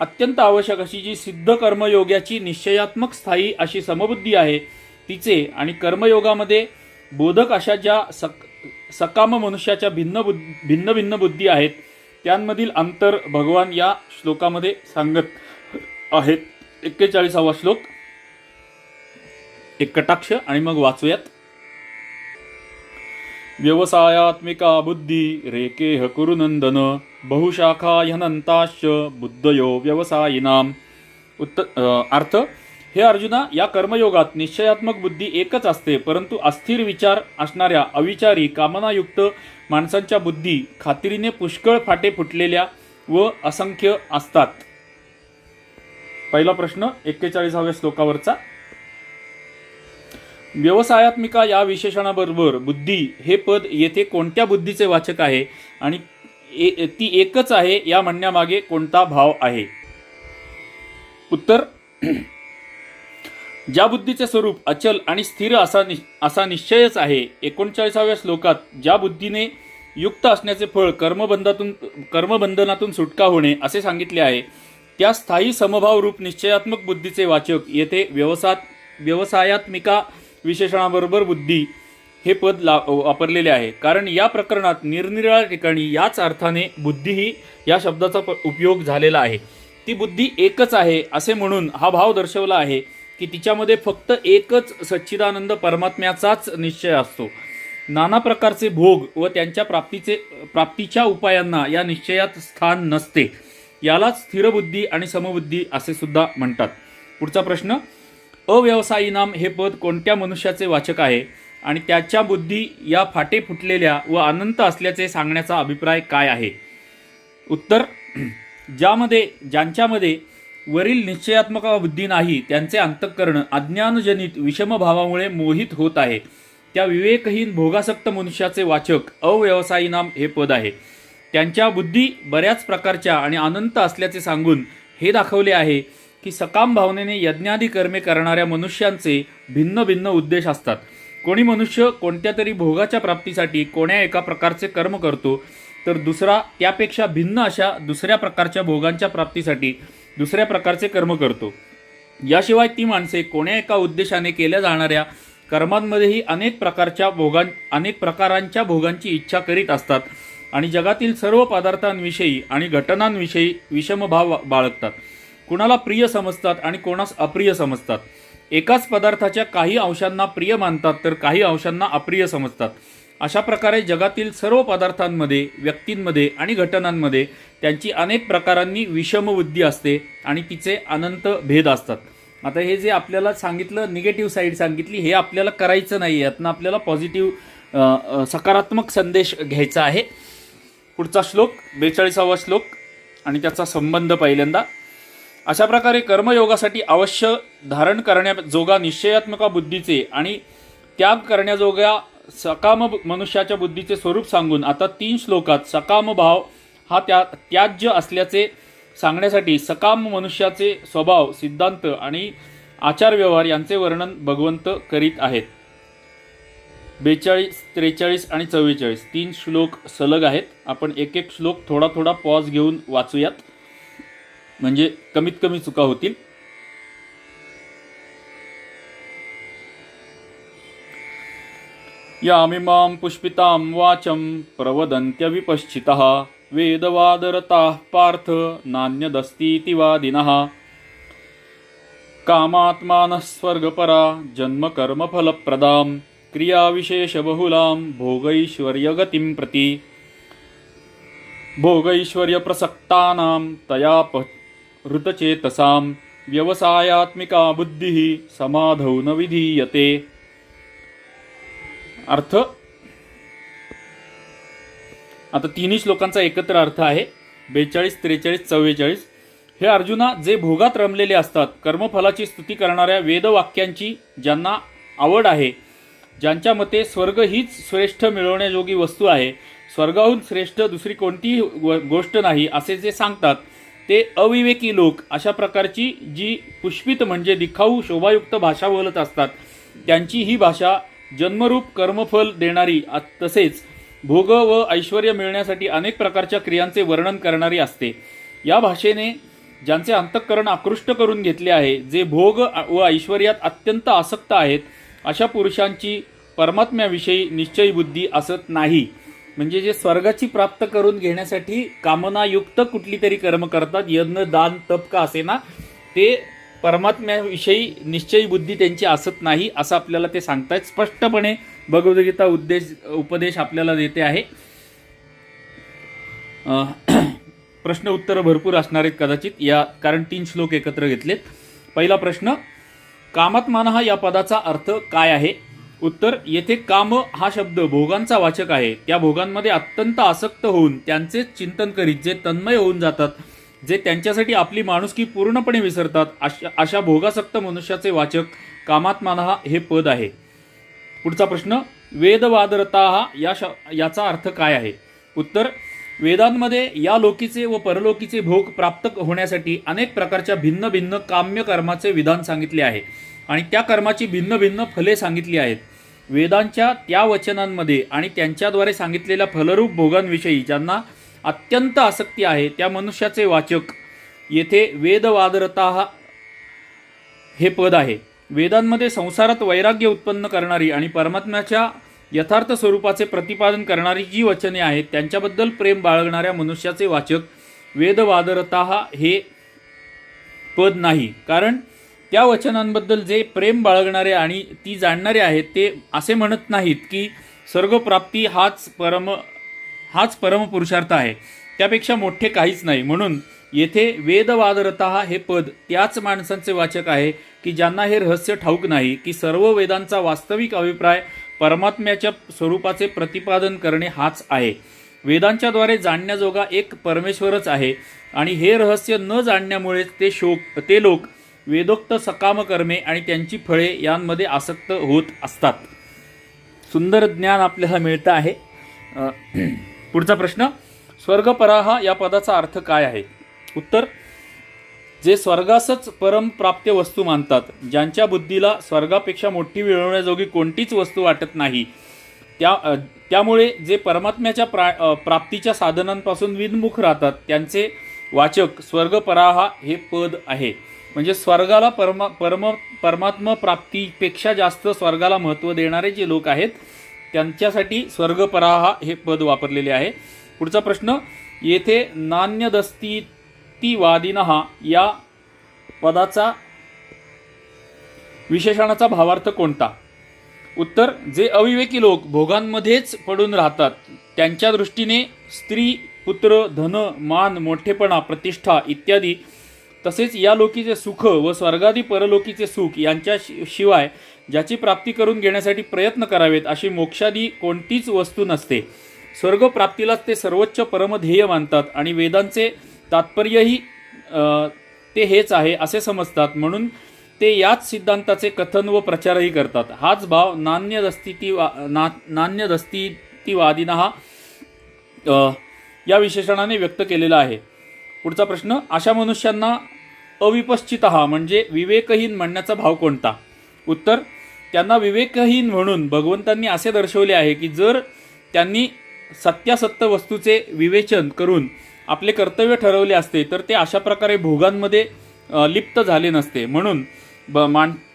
अत्यंत आवश्यक अशी जी सिद्ध कर्मयोगाची निश्चयात्मक स्थायी अशी समबुद्धी आहे तिचे आणि कर्मयोगामध्ये बोधक अशा ज्या सकाम मनुष्याच्या भिन्न बुद्धी आहेत त्यांमधील अंतर भगवान या श्लोकामध्ये सांगत आहेत. 41वा श्लोक, एक कटाक्ष आणि मग वाचूयात. व्यवसायात्मिका बुद्धी रेकेह कुरुनंदन बहुशाखा ह्यनंताश्च बुद्धयो व्यवसायिनाम. अर्थ, हे अर्जुना, या कर्मयोगात निश्चयात्मक बुद्धी एकच असते, परंतु अस्थिर विचार असणाऱ्या अविचारी कामनायुक्त माणसांच्या बुद्धी खात्रीने पुष्कळ फाटे फुटलेल्या व असंख्य असतात. पहिला प्रश्न 41व्या श्लोकावरचा. व्यवसायात्मिका या विशेषणाबरोबर बुद्धी हे पद येथे कोणत्या बुद्धीचे वाचक आहे आणि ती एकच आहे या म्हणण्यामागे कोणता भाव आहे? उत्तर, ज्या बुद्धीचे स्वरूप अचल आणि स्थिर असा निश्चयच आहे. 39व्या श्लोकात ज्या बुद्धीने युक्त असण्याचे फळ कर्मबंधनातून सुटका होणे असे सांगितले आहे त्या स्थायी समभाव रूप निश्चयात्मक बुद्धीचे वाचक येथे व्यवसायात्मिका विशेषणाबरोबर बुद्धी हे पद वापरलेले आहे. कारण या प्रकरणात निरनिराळ्या ठिकाणी याच अर्थाने बुद्धी ही या शब्दाचा उपयोग झालेला आहे. ती बुद्धी एकच आहे असे म्हणून हा भाव दर्शवला आहे की तिच्यामध्ये फक्त एकच सच्चिदानंद परमात्म्याचाच निश्चय असतो. नाना प्रकारचे भोग व त्यांच्या प्राप्तीच्या उपायांना या निश्चयात स्थान नसते. यालाच स्थिरबुद्धी आणि समबुद्धी असे सुद्धा म्हणतात. पुढचा प्रश्न, अव्यवसायीनाम हे पद कोणत्या मनुष्याचे वाचक आहे आणि त्याच्या बुद्धी या फाटे फुटलेल्या व अनंत असल्याचे सांगण्याचा अभिप्राय काय आहे? उत्तर, ज्यांच्यामध्ये वरील निश्चयात्मक बुद्धी नाही, त्यांचे अंतःकरण अज्ञानजनित विषमभावामुळे मोहित होत आहे, त्या विवेकहीन भोगासक्त मनुष्याचे वाचक अव्यवसायीनाम हे पद आहे. त्यांच्या बुद्धी बऱ्याच प्रकारच्या आणि अनंत असल्याचे सांगून हे दाखवले आहे की सकाम भावनेने यज्ञादी कर्मे करणाऱ्या मनुष्यांचे भिन्न भिन्न उद्देश असतात. कोणी मनुष्य कोणत्या तरी भोगाच्या प्राप्तीसाठी कोण्या एका प्रकारचे कर्म करतो, तर दुसरा त्यापेक्षा भिन्न अशा दुसऱ्या प्रकारच्या भोगांच्या प्राप्तीसाठी दुसऱ्या प्रकारचे कर्म करतो. याशिवाय ती माणसे कोण्या एका उद्देशाने केल्या जाणाऱ्या कर्मांमध्येही अनेक प्रकारांच्या भोगांची इच्छा करीत असतात आणि जगातील सर्व पदार्थांविषयी आणि घटनांविषयी विषमभाव बाळगतात. कुणाला प्रिय समजतात आणि कोणास अप्रिय समजतात. एकाच पदार्थाच्या काही अंशांना प्रिय मानतात तर काही अंशांना अप्रिय समजतात. अशा प्रकारे जगातील सर्व पदार्थांमध्ये, व्यक्तींमध्ये आणि घटनांमध्ये त्यांची अनेक प्रकारांनी विषमबुद्धी असते आणि तिचे अनंत भेद असतात. आता हे जे आपल्याला सांगितलं, निगेटिव्ह साईड सांगितली, हे आपल्याला करायचं नाही. यातनं आपल्याला पॉझिटिव्ह सकारात्मक संदेश घ्यायचा आहे. पुढचा श्लोक 42वा श्लोक आणि त्याचा संबंध पहिल्यांदा. अशा प्रकारे कर्मयोगासाठी अवश्य धारण करण्याजोगा निश्चयात्मक बुद्धीचे आणि त्याग करण्याजोग्या सकाम मनुष्याच्या बुद्धीचे स्वरूप सांगून आता 3 श्लोकात सकाम भाव हा त्याज्य असल्याचे सांगण्यासाठी सकाम मनुष्याचे स्वभाव, सिद्धांत आणि आचारव्यवहार यांचे वर्णन भगवंत करीत आहेत. 42, 43 आणि 44 3 श्लोक सलग आहेत. आपण एक एक श्लोक थोडा थोडा पॉज घेऊन वाचूयात, म्हणजे कमीत कमी चुका होतील. यामिमां पुष्पितां वाचं प्रवदन्त्यविपश्चितः वेदवादरताः पार्थ नान्यदस्तीति वादिनः कामात्मानः स्वर्गपरा जन्मकर्मफलप्रदां क्रियाविशेषबहुलां भोगैश्वर्यगतिं प्रति भोगैश्वर्यप्रसक्तानां तयापहृतचेतसां व्यवसायात्मिका बुद्धिः समाधौ न विधीयते. अर्थ आता 3 श्लोकांचा एकत्र अर्थ आहे. 42, 43, 44. हे अर्जुना, जे भोगात रमलेले असतात, कर्मफलाची स्तुती करणाऱ्या वेदवाक्यांची ज्यांना आवड आहे, ज्यांच्या मते स्वर्ग हीच श्रेष्ठ मिळवण्याजोगी वस्तू आहे, स्वर्गाहून श्रेष्ठ दुसरी कोणतीही गोष्ट नाही असे जे सांगतात, ते अविवेकी लोक अशा प्रकारची जी पुष्पित म्हणजे दिखाऊ शोभायुक्त भाषा बोलत असतात, त्यांची ही भाषा जन्मरूप कर्मफल देणारी तसेच भोग व ऐश्वर्य मिळण्यासाठी अनेक प्रकारच्या क्रियांचे वर्णन करणारी असते. या भाषेने ज्यांचे अंतःकरण आकृष्ट करून घेतले आहे, जे भोग व ऐश्वर्यात अत्यंत आसक्त आहेत, अशा पुरुषांची परमात्म्याविषयी निश्चयी बुद्धी असत नाही. म्हणजे जे स्वर्गाची प्राप्त करून घेण्यासाठी कामनायुक्त कुठली तरी कर्म करतात, यज्ञ दान तप का असे ना, ते परमात्म्याविषयी निश्चयी बुद्धी त्यांची असत नाही असं आपल्याला ते सांगतायत. स्पष्टपणे भगवद्गीता उपदेश आपल्याला देते आहे. प्रश्न उत्तर भरपूर असणार आहेत कदाचित, कारण 3 श्लोक एकत्र घेतलेत. पहिला प्रश्न, कामात्मानः या पदाचा अर्थ काय आहे? उत्तर, येथे काम हा शब्द भोगांचा वाचक आहे. त्या भोगांमध्ये अत्यंत आसक्त होऊन त्यांचेच चिंतन करीत जे तन्मय होऊन जातात, जे त्यांच्यासाठी आपली माणुसकी पूर्णपणे विसरतात, अशा भोगासक्त मनुष्याचे वाचक कामात्मानः हे पद आहे. पुढचा प्रश्न, वेदवादरता याचा अर्थ काय आहे? उत्तर, वेदांमध्ये या लोकीचे व परलोकीचे भोग प्राप्त होण्यासाठी अनेक प्रकारच्या भिन्न भिन्न काम्य कर्माचे विधान सांगितले आहे आणि त्या कर्माची भिन्न भिन्न फले सांगितली आहेत. वेदांच्या त्या वचनांमध्ये आणि त्यांच्याद्वारे सांगितलेल्या फलरूप भोगांविषयी ज्यांना अत्यंत आसक्ती आहे, त्या मनुष्याचे वाचक येथे वेदवादरता हे पद आहे. वेदांमध्ये संसारात वैराग्य उत्पन्न करणारी आणि परमात्म्याच्या यथार्थ स्वरूपाचे प्रतिपादन करणारी जी वचने आहेत, त्यांच्याबद्दल प्रेम बाळगणाऱ्या मनुष्याचे वाचक वेदवादरता हे पद नाही. कारण त्या वचनांबद्दल जे प्रेम बाळगणारे आणि ती जाणणारे आहेत, ते असे म्हणत नाहीत की स्वर्गप्राप्ती हाच परमपुरुषार्थ आहे, त्यापेक्षा मोठे काहीच नाही. म्हणून येथे वेदवादरतः हे पद त्याच माणसांचे वाचक आहे की ज्यांना हे रहस्य ठाऊक नाही की सर्व वेदांचा वास्तविक अभिप्राय परमात्म्याच्या स्वरूपाचे प्रतिपादन करणे हाच आहे. वेदांच्या द्वारे जाणण्याजोगा एक परमेश्वरच आहे आणि हे रहस्य न जाणण्यामुळेच ते लोक वेदोक्त सकाम कर्मे आणि त्यांची फळे यांमध्ये आसक्त होत असतात. सुंदर ज्ञान आपल्याला मिळतं आहे. पुढचा प्रश्न, स्वर्गपराहा या पदाचा अर्थ काय आहे? उत्तर, जे स्वर्गासच परम प्राप्य वस्तू मानतात, ज्यांच्या बुद्धीला स्वर्गापेक्षा मोठी मिळवण्याजोगी कोणतीच वस्तू वाटत नाही, त्यामुळे जे परमात्म्याच्या प्राप्तीच्या साधनांपासून विनमुख राहतात, त्यांचे वाचक स्वर्गपराहा हे पद आहे. म्हणजे स्वर्गाला परमात्मा प्राप्तीपेक्षा जास्त स्वर्गाला महत्त्व देणारे जे लोक आहेत त्यांच्यासाठी स्वर्गपराहा हे पद वापरलेले आहे. पुढचा प्रश्न, येथे नान्यदस्तीतिवादिनः या पदाचा विशेषणाचा भावार्थ कोणता? उत्तर, जे अविवेकी लोक भोगांमध्येच पडून राहतात त्यांच्या दृष्टीने स्त्री, पुत्र, धन, मान, मोठेपणा, प्रतिष्ठा इत्यादी, तसेच या लोकीचे सुख व स्वर्गादी परलोकीचे सुख यांच्या शिवाय ज्याची प्राप्ती करून घेण्यासाठी प्रयत्न करावेत अशी मोक्षादी कोणतीच वस्तू नसते. स्वर्गप्राप्तीलाच ते सर्वोच्च परमध्येय मानतात आणि वेदांचे तात्पर्यही ते हेच आहे असे समजतात. म्हणून ते याच सिद्धांताचे कथन व प्रचारही करतात. हाच भाव नान्यदस्तीतिवादिनः या विशेषणाने व्यक्त केलेला आहे. पुढचा प्रश्न, अशा मनुष्यांना अविपश्चितः म्हणजे विवेकहीन म्हणण्याचा भाव कोणता? उत्तर, त्यांना विवेकहीन म्हणून भगवंतांनी असे दर्शवले आहे की जर त्यांनी सत्यासत्य वस्तूचे विवेचन करून आपले कर्तव्य ठरवले असते तर ते अशा प्रकारे भोगांमध्ये लिप्त झाले नसते. म्हणून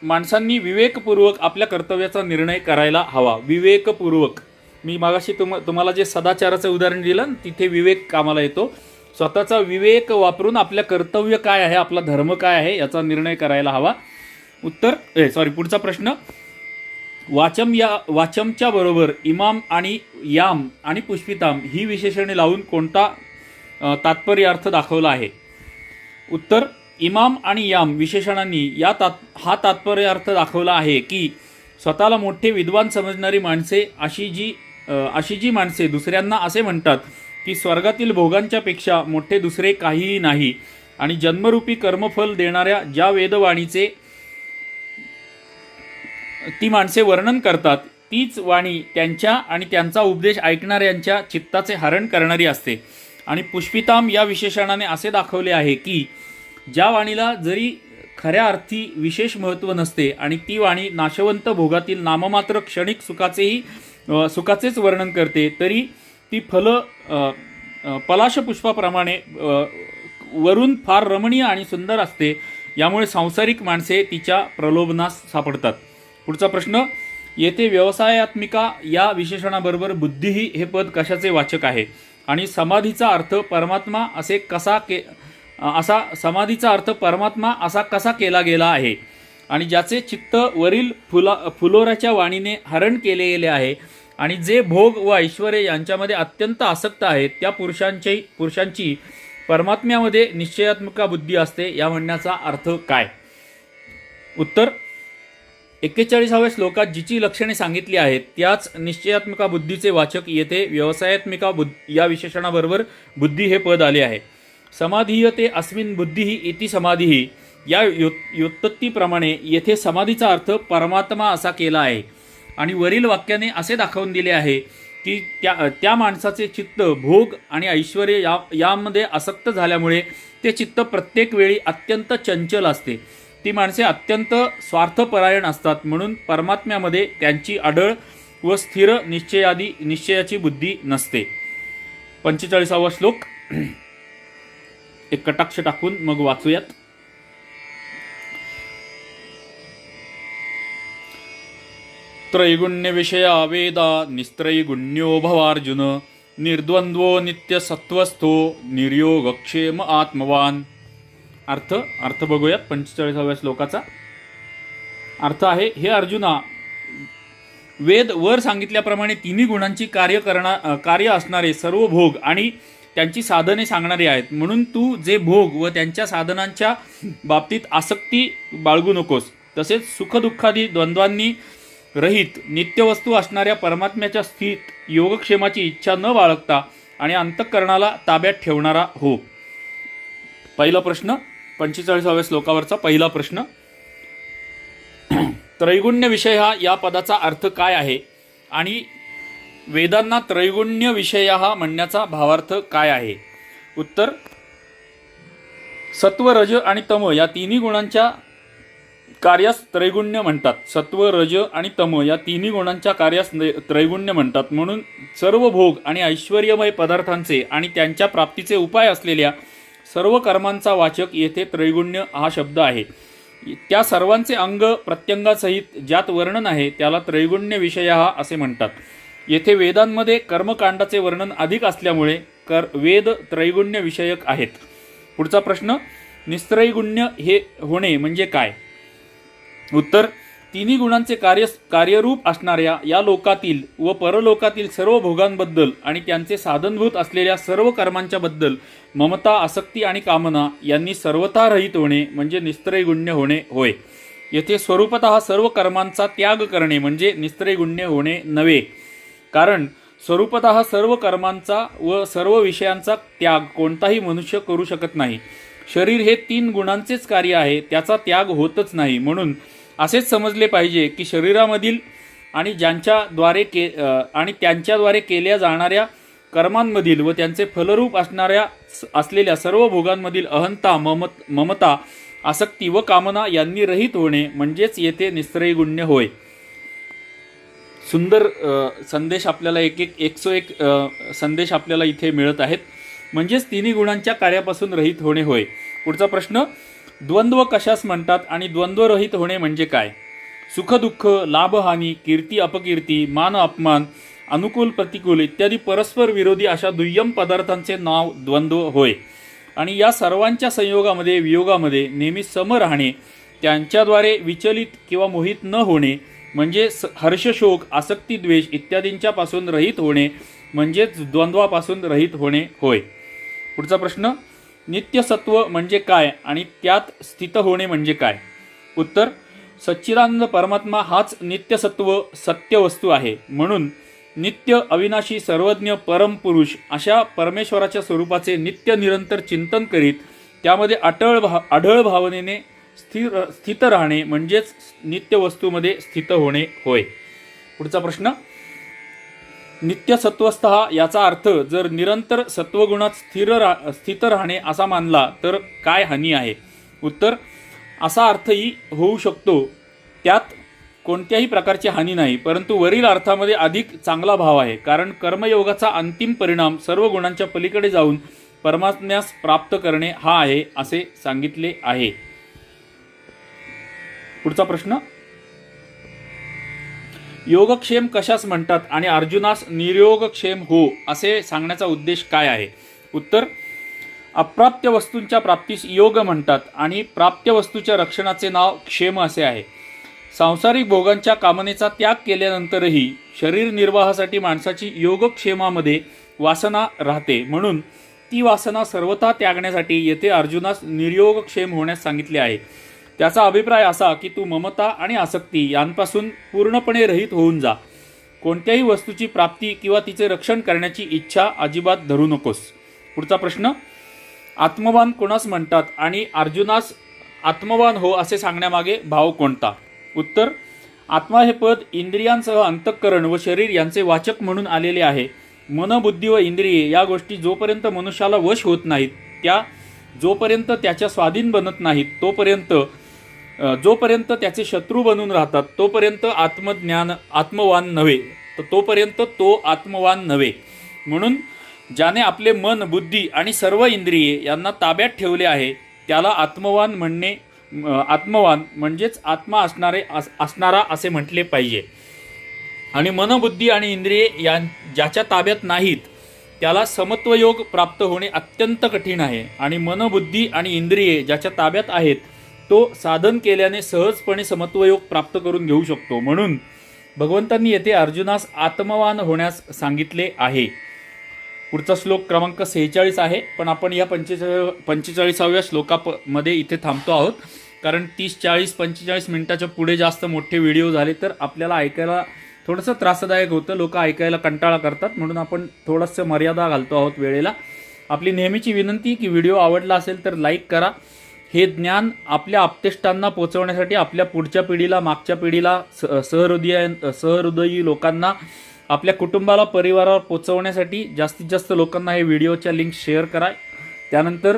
माणसांनी विवेकपूर्वक आपल्या कर्तव्याचा निर्णय करायला हवा. विवेकपूर्वक, मी मागाशी तुम्हाला जे सदाचाराचं उदाहरण दिलं तिथे विवेक कामाला येतो. स्वतःचा विवेक वापरून आपल्या कर्तव्य काय आहे, आपला धर्म काय आहे याचा निर्णय करायला हवा. पुढचा प्रश्न, वाचमच्या बरोबर इमाम आणि याम आणि पुष्पिताम ही विशेषणे लावून कोणता तात्पर्यार्थ दाखवला आहे? उत्तर, इमाम आणि याम विशेषणांनी हा तात्पर्यार्थ दाखवला आहे की स्वतःला मोठे विद्वान समजणारी माणसे अशी जी माणसे दुसऱ्यांना असे म्हणतात की स्वर्गातील भोगांच्या पेक्षा मोठे दुसरे काहीही नाही आणि जन्मरूपी कर्मफल देणाऱ्या ज्या वेदवाणीचे ती माणसे वर्णन करतात तीच वाणी त्यांच्या आणि त्यांचा उपदेश ऐकणाऱ्यांच्या चित्ताचे हरण करणारी असते. आणि पुष्पिताम या विशेषणाने असे दाखवले आहे की ज्या वाणीला जरी खऱ्या अर्थी विशेष महत्त्व नसते आणि ती वाणी नाशवंत भोगातील नाममात्र क्षणिक सुखाचेच वर्णन करते, तरी ती पलाश पुष्पाप्रमाणे वरून फार रमणीय आणि सुंदर असते. यामुळे सांसारिक माणसे तिच्या प्रलोभनास सापडतात. पुढचा प्रश्न, येथे व्यवसायात्मिका या विशेषणाबरोबर बुद्धी हे पद कशाचे वाचक आहे आणि समाधीचा अर्थ परमात्मा असा कसा केला गेला आहे आणि ज्याचे चित्त वरील फुलोराच्या वाणीने हरण केले गेले आहे आणि जे भोग व ऐश्वर्य यांच्यामध्ये अत्यंत आसक्त आहेत त्या पुरुषांची परमात्म्यामध्ये निश्चयात्मिका बुद्धी असते या म्हणण्याचा अर्थ काय? उत्तर, 41व्या श्लोकात जिची लक्षणे सांगितली आहेत त्याच निश्चयात्मिका बुद्धीचे वाचक येथे व्यवसायात्मिका या विशेषणाबरोबर बुद्धी हे पद आले आहे. समाधीयते अस्मिन् बुद्धिः इति समाधीः या व्युत्पत्तीप्रमाणे येथे समाधीचा अर्थ परमात्मा असा केला आहे आणि वरील वाक्याने असे दाखवून दिले आहे की त्या माणसाचे चित्त भोग आणि ऐश्वर्य यामध्ये आसक्त झाल्यामुळे ते चित्त प्रत्येक वेळी अत्यंत चंचल असते. ती माणसे अत्यंत स्वार्थपरायण असतात. म्हणून परमात्म्यामध्ये त्यांची अढळ व स्थिर निश्चयाची बुद्धी नसते. 45वा श्लोक एक कटाक्ष टाकून मग वाचूयात. त्रैगुण्य विषया वेदा निस्त्रैगुण्यो भवार्जुन निर्द्वंद्वो नित्यसत्वस्थो निर्योगक्षेम आत्मवान. अर्थ बघूयात. 45व्या श्लोकाचा अर्थ आहे, हे अर्जुना, वेद वर सांगितल्याप्रमाणे तिन्ही गुणांची कार्य असणारे सर्व भोग आणि त्यांची साधने सांगणारे आहेत. म्हणून तू जे भोग व त्यांच्या साधनांच्या बाबतीत आसक्ती बाळगू नकोस. तसेच सुखदुःखादी द्वंद्वांनी रहित नित्यवस्तू असणाऱ्या परमात्म्याच्या स्थित योगक्षेमाची इच्छा न बाळगता आणि अंतःकरणाला ताब्यात ठेवणारा हो. पहिला प्रश्न 45व्या श्लोकावरचा पहिला प्रश्न. त्रैगुण्य विषय हा या पदाचा अर्थ काय आहे आणि वेदांना त्रैगुण्य विषय हा म्हणण्याचा भावार्थ काय आहे? उत्तर, सत्व रज आणि तम या तिन्ही गुणांच्या कार्यास त्रैगुण्य म्हणतात. सत्व रज आणि तम या तिन्ही गुणांच्या कार्यास त्रैगुण्य म्हणतात. म्हणून सर्व भोग आणि ऐश्वर्यमय पदार्थांचे आणि त्यांच्या प्राप्तीचे उपाय असलेल्या सर्व कर्मांचा वाचक येथे त्रैगुण्य हा शब्द आहे. त्या सर्वांचे अंग प्रत्यंगासहित ज्यात वर्णन आहे त्याला त्रैगुण्य विषय हा असे म्हणतात. येथे वेदांमध्ये कर्मकांडाचे वर्णन अधिक असल्यामुळे वेद त्रैगुण्य विषयक आहेत. पुढचा प्रश्न, निस्त्रैगुण्य हे होणे म्हणजे काय? उत्तर, तिन्ही गुणांचे कार्यरूप असणाऱ्या या लोकातील व परलोकातील सर्व भोगांबद्दल आणि त्यांचे साधनभूत असलेल्या सर्व कर्मांच्या बद्दल ममता, आसक्ती आणि कामना यांनी सर्वथा रहित होणे म्हणजे निस्त्रैगुण्य होणे होय. येथे स्वरूपतः सर्व कर्मांचा त्याग करणे म्हणजे निस्त्रैगुण्य होणे नव्हे. कारण स्वरूपतः सर्व कर्मांचा व सर्व विषयांचा त्याग कोणताही मनुष्य करू शकत नाही. शरीर हे 3 गुणांचेच कार्य आहे, त्याचा त्याग होतच नाही. म्हणून असेच समजले पाहिजे की शरीरामधील आणि त्यांच्याद्वारे केल्या जाणाऱ्या कर्मांमधील व त्यांचे फलरूप असलेल्या सर्व भोगांमधील अहंता, ममता, आसक्ती व कामना यांनी रहित होणे म्हणजेच येथे निस्त्रैगुण्य होय. सुंदर संदेश आपल्याला 101 संदेश आपल्याला इथे मिळत आहेत. म्हणजेच तिन्ही गुणांच्या कार्यापासून रहित होणे होय. पुढचा प्रश्न, द्वंद्व कशास म्हणतात आणि द्वंद्वरहित होणे म्हणजे काय? सुखदुःख, लाभहानी, कीर्ती अपकीर्ती, मान अपमान, अनुकूल प्रतिकूल इत्यादी परस्पर विरोधी अशा दुय्यम पदार्थांचे नाव द्वंद्व होय. आणि या सर्वांच्या संयोगामध्ये वियोगामध्ये नेहमी सम राहणे, त्यांच्याद्वारे विचलित किंवा मोहित न होणे म्हणजे हर्ष, शोक, आसक्ती, द्वेष इत्यादींच्या पासून रहित होणे म्हणजेच द्वंद्वापासून रहित होणे होय. पुढचा प्रश्न, नित्यसत्व म्हणजे काय आणि त्यात स्थित होणे म्हणजे काय? उत्तर, सच्चिदानंद परमात्मा हाच नित्यसत्व सत्य वस्तू आहे. म्हणून नित्य, अविनाशी, सर्वज्ञ, परमपुरुष अशा परमेश्वराच्या स्वरूपाचे नित्य निरंतर चिंतन करीत त्यामध्ये आढळ भावनेने स्थित राहणे म्हणजेच नित्य वस्तूमध्ये स्थित होणे होय. पुढचा प्रश्न, नित्यसत्वस्थ याचा अर्थ जर निरंतर सत्वगुणात स्थित राहणे असा मानला तर काय हानी आहे? उत्तर, असा अर्थही होऊ शकतो. त्यात कोणत्याही प्रकारची हानी नाही, परंतु वरील अर्थामध्ये अधिक चांगला भाव आहे. कारण कर्मयोगाचा अंतिम परिणाम सर्व गुणांच्या पलीकडे जाऊन परमात्म्यास प्राप्त करणे हा आहे असे सांगितले आहे. पुढचा प्रश्न, योगक्षेम कशास म्हणतात आणि अर्जुनास निर्योगक्षेम हो असे सांगण्याचा उद्देश काय आहे? उत्तर, अप्राप्य वस्तूंच्या प्राप्तीस योग म्हणतात आणि प्राप्य वस्तूच्या रक्षणाचे नाव क्षेम असे आहे. सांसारिक भोगांच्या कामनेचा त्याग केल्यानंतरही शरीर निर्वाहासाठी माणसाची योगक्षेमामध्ये वासना राहते. म्हणून ती वासना सर्वथा त्यागण्यासाठी येथे अर्जुनास निर्योगक्षेम होण्यास सांगितले आहे. त्याचा अभिप्राय असा की तू ममता आणि आसक्ती यांपासून पूर्णपणे रहित होऊन जा. कोणत्याही वस्तूची प्राप्ती किंवा तिचे रक्षण करण्याची इच्छा अजिबात धरू नकोस. पुढचा प्रश्न, आत्मवान कोणास म्हणतात आणि अर्जुनास आत्मवान हो असे सांगण्यामागे भाव कोणता? उत्तर, आत्मा हे पद इंद्रियांसह अंतःकरण व शरीर यांचे वाचक म्हणून आलेले आहे. मन, बुद्धी व इंद्रिये या गोष्टी जोपर्यंत मनुष्याला वश होत नाहीत, जोपर्यंत त्याच्या स्वाधीन बनत नाहीत, जोपर्यंत त्याचे शत्रू बनून राहतात, तोपर्यंत आत्मवान नव्हे. म्हणून ज्याने आपले मन, बुद्धी आणि सर्व इंद्रिये यांना ताब्यात ठेवले आहे त्याला आत्मवान म्हणजेच आत्मा असणारा असे म्हटले पाहिजे. आणि मन, बुद्धी आणि इंद्रिये ज्याच्या ताब्यात नाहीत त्याला समत्वयोग प्राप्त होणे अत्यंत कठीण आहे. आणि मन, बुद्धी आणि इंद्रिये ज्याच्या ताब्यात आहेत तो साधन केल्याने सहजपणे समत्वयोग प्राप्त करून घेऊ शकतो. म्हणून भगवंतांनी येथे अर्जुनास आत्मवान होण्यास सांगितले आहे. पुढचा श्लोक क्रमांक 46 आहे, पण आपण या 45व्या श्लोकामध्ये इथे थांबतो आहोत, कारण 30, 40, 45 मिनिटाच्या पुढे जास्त मोठे व्हिडिओ झाले तर आपल्याला ऐकायला थोडंसं त्रासदायक होतं, लोक ऐकायला कंटाळा करतात, म्हणून आपण थोडंसं मर्यादा घालतो आहोत वेळेला. आपली नेहमीची विनंती की व्हिडिओ आवडला असेल तर लाईक करा. हे ज्ञान आपल्या आप्तेष्टांना पोहोचवण्यासाठी, आपल्या पुढच्या पिढीला, मागच्या पिढीला, सहृदयी लोकांना, आपल्या कुटुंबाला, परिवारावर पोहोचवण्यासाठी जास्तीत जास्त लोकांना हे व्हिडिओच्या लिंक शेअर करा. त्यानंतर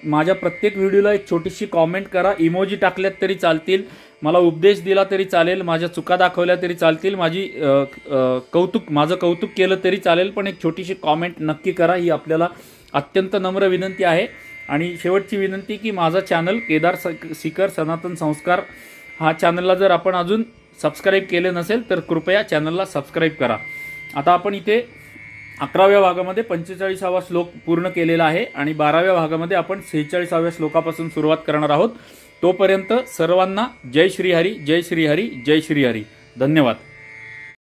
माझ्या प्रत्येक व्हिडिओला एक छोटीशी कॉमेंट करा. इमोजी टाकल्यात तरी चालतील, मला उपदेश दिला तरी चालेल, माझ्या चुका दाखवल्या तरी चालतील, माझं कौतुक केलं तरी चालेल, पण एक छोटीशी कॉमेंट नक्की करा. ही आपल्याला अत्यंत नम्र विनंती आहे. आणि शेवटची विनंती की माझा चॅनल केदार सीकर सनातन संस्कार हा चॅनलला जर आपण अजून सबस्क्राईब केले नसेल तर कृपया चॅनलला सबस्क्राईब करा. आता आपण इथे 11व्या भागामध्ये 45वा श्लोक पूर्ण केलेला आहे आणि 12व्या भागामध्ये आपण 46व्या श्लोकापासून सुरुवात करणार आहोत. तोपर्यंत सर्वांना जय श्रीहरी, जय श्रीहरी, जय श्रीहरी. धन्यवाद.